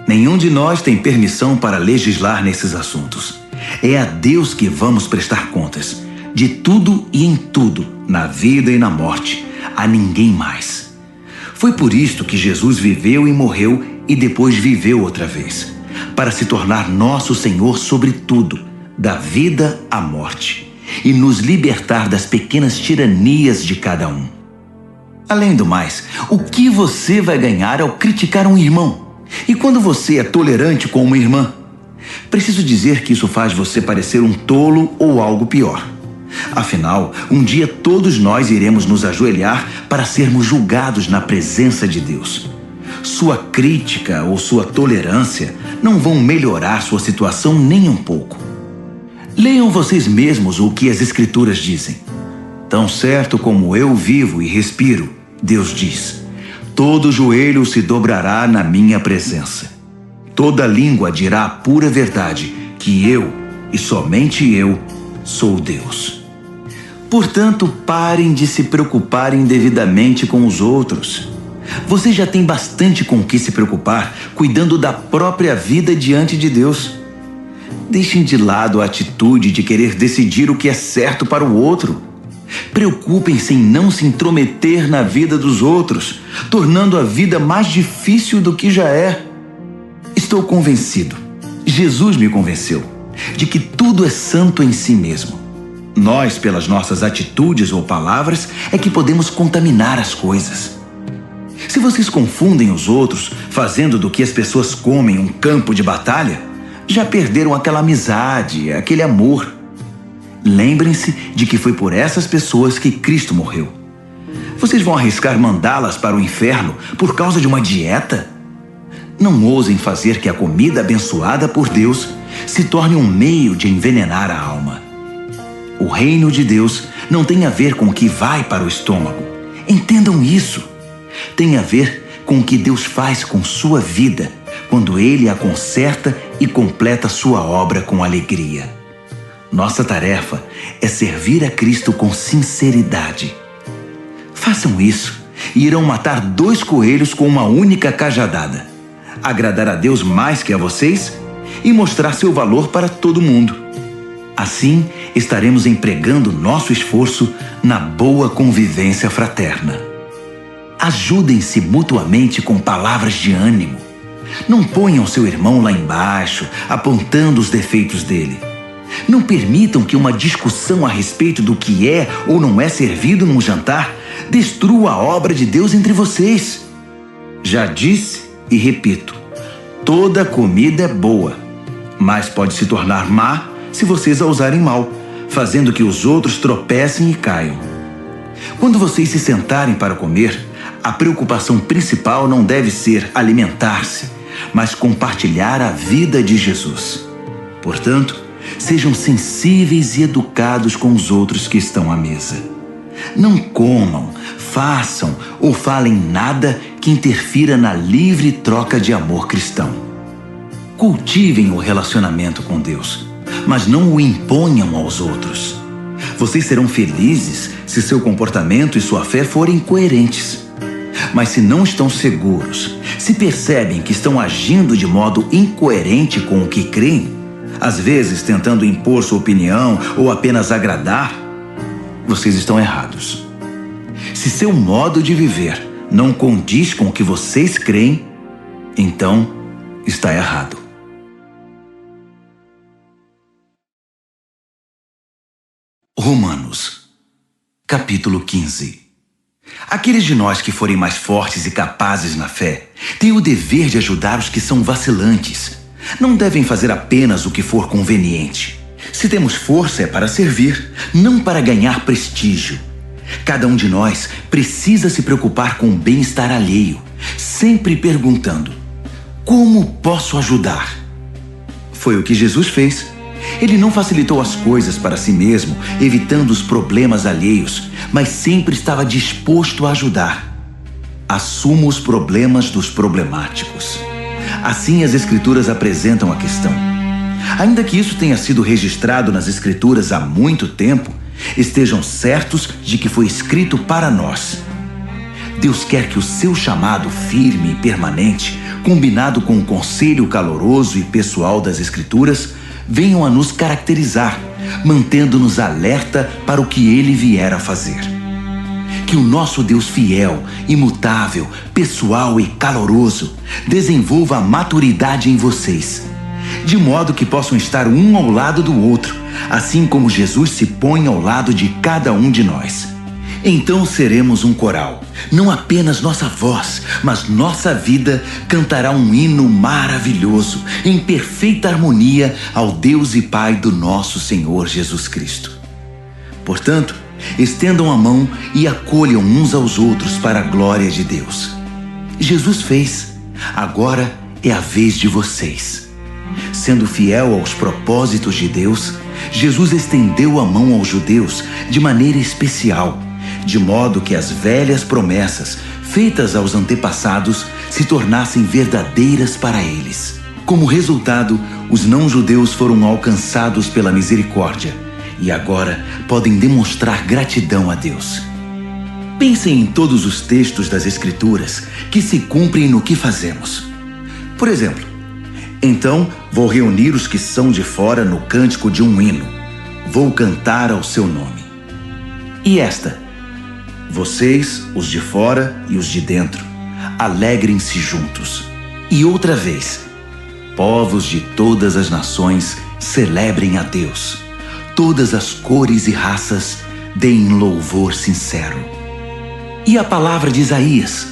Nenhum de nós tem permissão para legislar nesses assuntos. É a Deus que vamos prestar contas, de tudo e em tudo, na vida e na morte, a ninguém mais. Foi por isto que Jesus viveu e morreu e depois viveu outra vez, para se tornar nosso Senhor sobre tudo, da vida à morte, e nos libertar das pequenas tiranias de cada um. Além do mais, o que você vai ganhar ao criticar um irmão? E quando você é tolerante com uma irmã? Preciso dizer que isso faz você parecer um tolo ou algo pior. Afinal, um dia todos nós iremos nos ajoelhar para sermos julgados na presença de Deus. Sua crítica ou sua tolerância não vão melhorar sua situação nem um pouco. Leiam vocês mesmos o que as Escrituras dizem. Tão certo como eu vivo e respiro, Deus diz, todo joelho se dobrará na minha presença. Toda língua dirá a pura verdade, que eu, e somente eu, sou Deus. Portanto, parem de se preocupar indevidamente com os outros. Você já tem bastante com o que se preocupar, cuidando da própria vida diante de Deus. Deixem de lado a atitude de querer decidir o que é certo para o outro. Preocupem-se em não se intrometer na vida dos outros, tornando a vida mais difícil do que já é. Estou convencido, Jesus me convenceu, de que tudo é santo em si mesmo. Nós, pelas nossas atitudes ou palavras, é que podemos contaminar as coisas. Se vocês confundem os outros, fazendo do que as pessoas comem um campo de batalha, já perderam aquela amizade, aquele amor. Lembrem-se de que foi por essas pessoas que Cristo morreu. Vocês vão arriscar mandá-las para o inferno por causa de uma dieta? Não ousem fazer que a comida abençoada por Deus se torne um meio de envenenar a alma. O reino de Deus não tem a ver com o que vai para o estômago. Entendam isso. Tem a ver com o que Deus faz com sua vida quando Ele a conserta e completa sua obra com alegria. Nossa tarefa é servir a Cristo com sinceridade. Façam isso e irão matar 2 coelhos com uma única cajadada. Agradar a Deus mais que a vocês e mostrar seu valor para todo mundo. Assim, estaremos empregando nosso esforço na boa convivência fraterna. Ajudem-se mutuamente com palavras de ânimo. Não ponham seu irmão lá embaixo, apontando os defeitos dele. Não permitam que uma discussão a respeito do que é ou não é servido num jantar destrua a obra de Deus entre vocês. Já disse e repito, toda comida é boa, mas pode se tornar má se vocês a usarem mal, fazendo que os outros tropecem e caiam. Quando vocês se sentarem para comer, a preocupação principal não deve ser alimentar-se, mas compartilhar a vida de Jesus. Portanto, sejam sensíveis e educados com os outros que estão à mesa. Não comam, façam ou falem nada que interfira na livre troca de amor cristão. Cultivem o relacionamento com Deus, mas não o imponham aos outros. Vocês serão felizes se seu comportamento e sua fé forem coerentes. Mas se não estão seguros, se percebem que estão agindo de modo incoerente com o que creem, às vezes tentando impor sua opinião ou apenas agradar, vocês estão errados. Se seu modo de viver não condiz com o que vocês creem, então está errado. Romanos, capítulo 15. Aqueles de nós que forem mais fortes e capazes na fé têm o dever de ajudar os que são vacilantes. Não devem fazer apenas o que for conveniente. Se temos força é para servir, não para ganhar prestígio. Cada um de nós precisa se preocupar com o bem-estar alheio, sempre perguntando: como posso ajudar? Foi o que Jesus fez. Ele não facilitou as coisas para si mesmo, evitando os problemas alheios, mas sempre estava disposto a ajudar. Assuma os problemas dos problemáticos. Assim as Escrituras apresentam a questão. Ainda que isso tenha sido registrado nas Escrituras há muito tempo, estejam certos de que foi escrito para nós. Deus quer que o seu chamado firme e permanente, combinado com o conselho caloroso e pessoal das Escrituras, venham a nos caracterizar, mantendo-nos alerta para o que Ele vier a fazer. Que o nosso Deus fiel, imutável, pessoal e caloroso desenvolva a maturidade em vocês, de modo que possam estar um ao lado do outro, assim como Jesus se põe ao lado de cada um de nós. Então seremos um coral. Não apenas nossa voz, mas nossa vida cantará um hino maravilhoso, em perfeita harmonia ao Deus e Pai do nosso Senhor Jesus Cristo. Portanto, estendam a mão e acolham uns aos outros para a glória de Deus. Jesus fez, agora é a vez de vocês. Sendo fiel aos propósitos de Deus, Jesus estendeu a mão aos judeus de maneira especial, de modo que as velhas promessas feitas aos antepassados se tornassem verdadeiras para eles. Como resultado, os não-judeus foram alcançados pela misericórdia, e agora podem demonstrar gratidão a Deus. Pensem em todos os textos das Escrituras que se cumprem no que fazemos. Por exemplo, então vou reunir os que são de fora no cântico de um hino. Vou cantar ao seu nome. E esta: vocês, os de fora e os de dentro, alegrem-se juntos. E outra vez: povos de todas as nações, celebrem a Deus. Todas as cores e raças, deem louvor sincero. E a palavra de Isaías: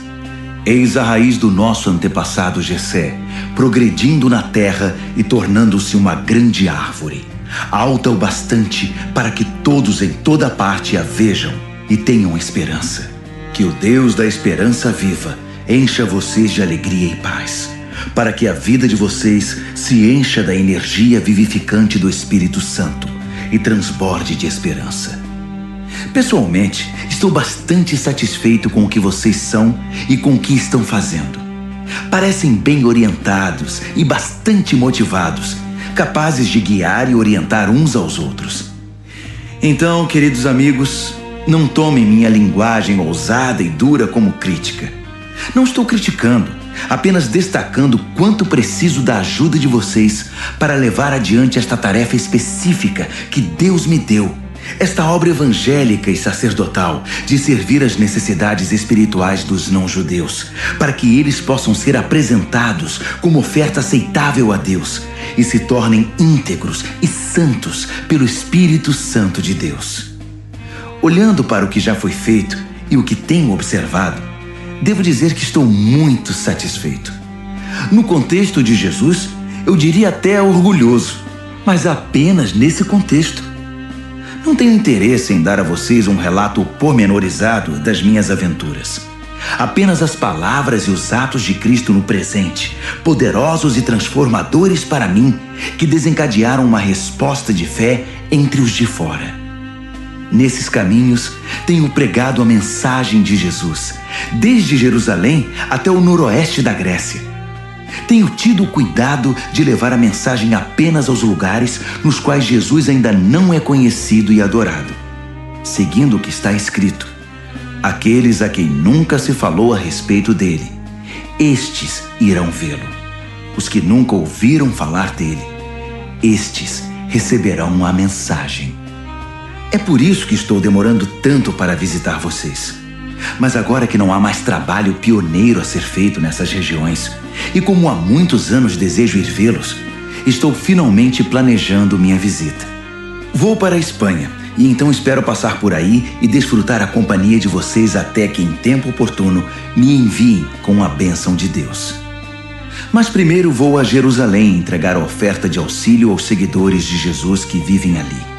eis a raiz do nosso antepassado Jessé, progredindo na terra e tornando-se uma grande árvore, alta o bastante para que todos em toda parte a vejam e tenham esperança. Que o Deus da esperança viva encha vocês de alegria e paz, para que a vida de vocês se encha da energia vivificante do Espírito Santo e transborde de esperança. Pessoalmente, estou bastante satisfeito com o que vocês são e com o que estão fazendo. Parecem bem orientados e bastante motivados, capazes de guiar e orientar uns aos outros. Então, queridos amigos, não tomem minha linguagem ousada e dura como crítica. Não estou criticando, apenas destacando quanto preciso da ajuda de vocês para levar adiante esta tarefa específica que Deus me deu, esta obra evangélica e sacerdotal de servir às necessidades espirituais dos não-judeus, para que eles possam ser apresentados como oferta aceitável a Deus e se tornem íntegros e santos pelo Espírito Santo de Deus. Olhando para o que já foi feito e o que tenho observado, devo dizer que estou muito satisfeito. No contexto de Jesus, eu diria até orgulhoso, mas apenas nesse contexto. Não tenho interesse em dar a vocês um relato pormenorizado das minhas aventuras. Apenas as palavras e os atos de Cristo no presente, poderosos e transformadores para mim, que desencadearam uma resposta de fé entre os de fora. Nesses caminhos, tenho pregado a mensagem de Jesus, desde Jerusalém até o noroeste da Grécia. Tenho tido o cuidado de levar a mensagem apenas aos lugares nos quais Jesus ainda não é conhecido e adorado, seguindo o que está escrito: aqueles a quem nunca se falou a respeito dele, estes irão vê-lo. Os que nunca ouviram falar dele, estes receberão a mensagem. É por isso que estou demorando tanto para visitar vocês. Mas agora que não há mais trabalho pioneiro a ser feito nessas regiões, e como há muitos anos desejo ir vê-los, estou finalmente planejando minha visita. Vou para a Espanha, e então espero passar por aí e desfrutar a companhia de vocês até que, em tempo oportuno, me enviem com a bênção de Deus. Mas primeiro vou a Jerusalém entregar a oferta de auxílio aos seguidores de Jesus que vivem ali.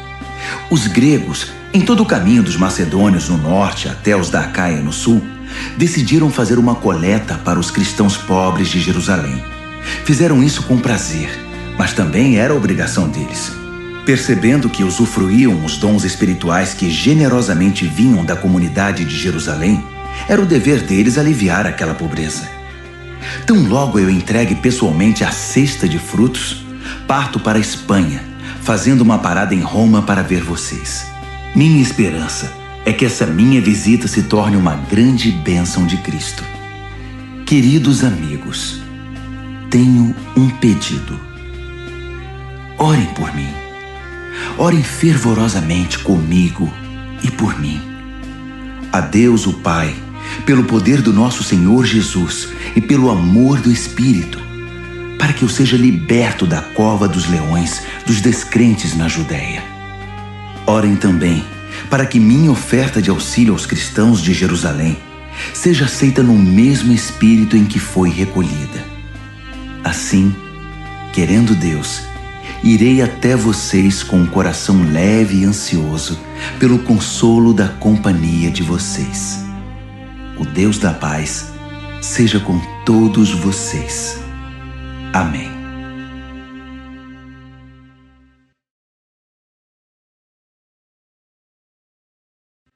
Os gregos, em todo o caminho dos macedônios no norte até os da Acaia no sul, decidiram fazer uma coleta para os cristãos pobres de Jerusalém. Fizeram isso com prazer, mas também era obrigação deles. Percebendo que usufruíam os dons espirituais que generosamente vinham da comunidade de Jerusalém, era o dever deles aliviar aquela pobreza. Tão logo eu entregue pessoalmente a cesta de frutos, parto para a Espanha, fazendo uma parada em Roma para ver vocês. Minha esperança é que essa minha visita se torne uma grande bênção de Cristo. Queridos amigos, tenho um pedido. Orem por mim. Orem fervorosamente comigo e por mim. A Deus o Pai, pelo poder do nosso Senhor Jesus e pelo amor do Espírito, para que eu seja liberto da cova dos leões dos descrentes na Judéia. Orem também para que minha oferta de auxílio aos cristãos de Jerusalém seja aceita no mesmo espírito em que foi recolhida. Assim, querendo Deus, irei até vocês com um coração leve e ansioso pelo consolo da companhia de vocês. O Deus da paz seja com todos vocês. Amém.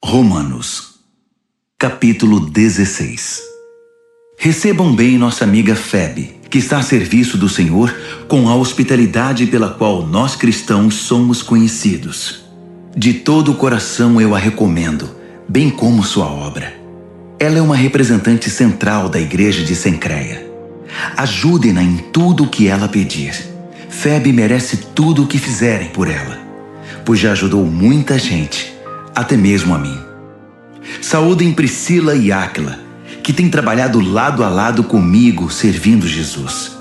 Romanos, capítulo 16. Recebam bem nossa amiga Febe, que está a serviço do Senhor com a hospitalidade pela qual nós cristãos somos conhecidos. De todo o coração eu a recomendo, bem como sua obra. Ela é uma representante central da igreja de Cencreia. Ajudem-na em tudo o que ela pedir. Febe merece tudo o que fizerem por ela, pois já ajudou muita gente, até mesmo a mim. Saúdem Priscila e Áquila, que têm trabalhado lado a lado comigo servindo Jesus.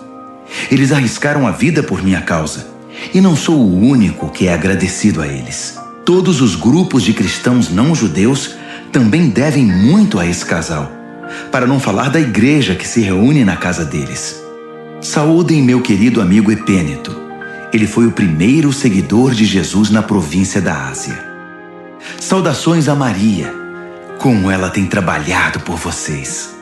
Eles arriscaram a vida por minha causa, e não sou o único que é agradecido a eles. Todos os grupos de cristãos não judeus também devem muito a esse casal, para não falar da igreja que se reúne na casa deles. Saúdem meu querido amigo Epêneto. Ele foi o primeiro seguidor de Jesus na província da Ásia. Saudações a Maria, como ela tem trabalhado por vocês.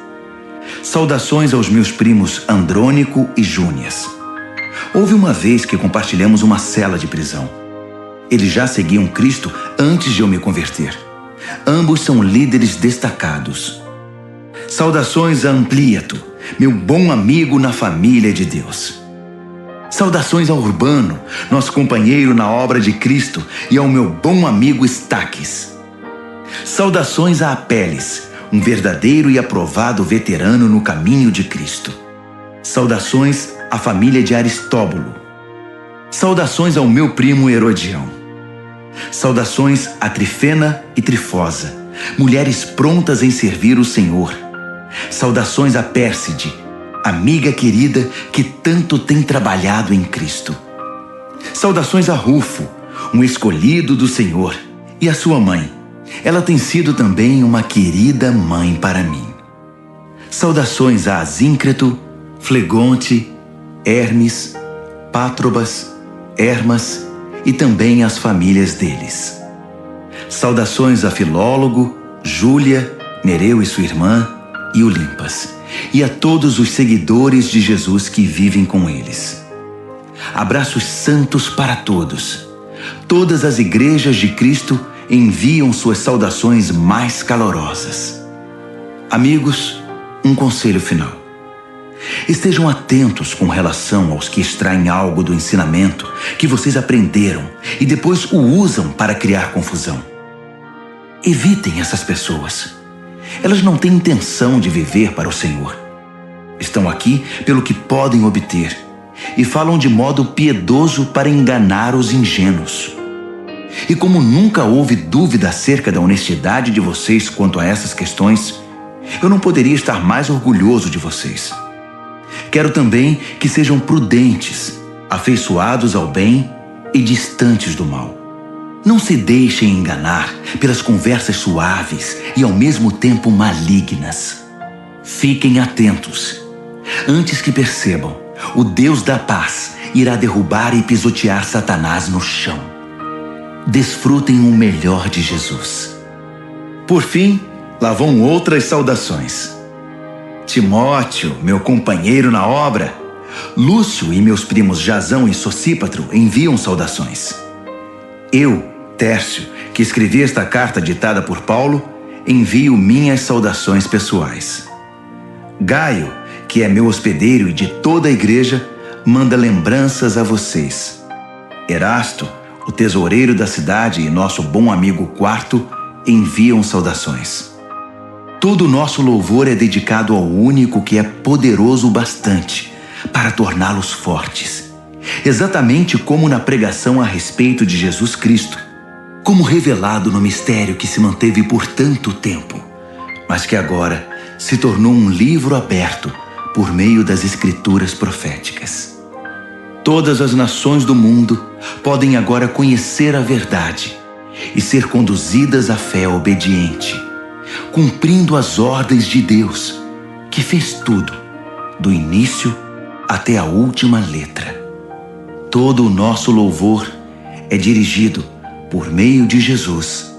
Saudações aos meus primos Andrônico e Júnias. Houve uma vez que compartilhamos uma cela de prisão. Eles já seguiam Cristo antes de eu me converter. Ambos são líderes destacados. Saudações a Amplíato, meu bom amigo na família de Deus. Saudações a Urbano, nosso companheiro na obra de Cristo, e ao meu bom amigo Estaques. Saudações a Apeles, um verdadeiro e aprovado veterano no caminho de Cristo. Saudações à família de Aristóbulo. Saudações ao meu primo Herodião. Saudações a Trifena e Trifosa, mulheres prontas em servir o Senhor. Saudações a Pérside, amiga querida que tanto tem trabalhado em Cristo. Saudações a Rufo, um escolhido do Senhor, e a sua mãe. Ela tem sido também uma querida mãe para mim. Saudações a Asíncreto, Flegonte, Hermes, Pátrobas, Hermas e também as famílias deles. Saudações a Filólogo, Júlia, Nereu e sua irmã, e Olimpas, e a todos os seguidores de Jesus que vivem com eles. Abraços santos para todos. Todas as igrejas de Cristo enviam suas saudações mais calorosas. Amigos, um conselho final. Estejam atentos com relação aos que extraem algo do ensinamento que vocês aprenderam e depois o usam para criar confusão. Evitem essas pessoas. Elas não têm intenção de viver para o Senhor. Estão aqui pelo que podem obter e falam de modo piedoso para enganar os ingênuos. E como nunca houve dúvida acerca da honestidade de vocês quanto a essas questões, eu não poderia estar mais orgulhoso de vocês. Quero também que sejam prudentes, afeiçoados ao bem e distantes do mal. Não se deixem enganar pelas conversas suaves e ao mesmo tempo malignas. Fiquem atentos. Antes que percebam, o Deus da paz irá derrubar e pisotear Satanás no chão. Desfrutem o melhor de Jesus. Por fim, lá vão outras saudações. Timóteo, meu companheiro na obra, Lúcio e meus primos Jasão e Sosípatro enviam saudações. Eu, Tércio, que escrevi esta carta ditada por Paulo, envio minhas saudações pessoais. Gaio, que é meu hospedeiro e de toda a igreja, manda lembranças a vocês. Erasto, o tesoureiro da cidade e nosso bom amigo Quarto, enviam saudações. Todo o nosso louvor é dedicado ao único que é poderoso o bastante para torná-los fortes, exatamente como na pregação a respeito de Jesus Cristo, como revelado no mistério que se manteve por tanto tempo, mas que agora se tornou um livro aberto por meio das escrituras proféticas. Todas as nações do mundo podem agora conhecer a verdade e ser conduzidas à fé obediente, cumprindo as ordens de Deus, que fez tudo, do início até a última letra. Todo o nosso louvor é dirigido, por meio de Jesus,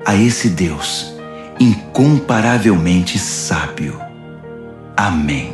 a esse Deus incomparavelmente sábio. Amém.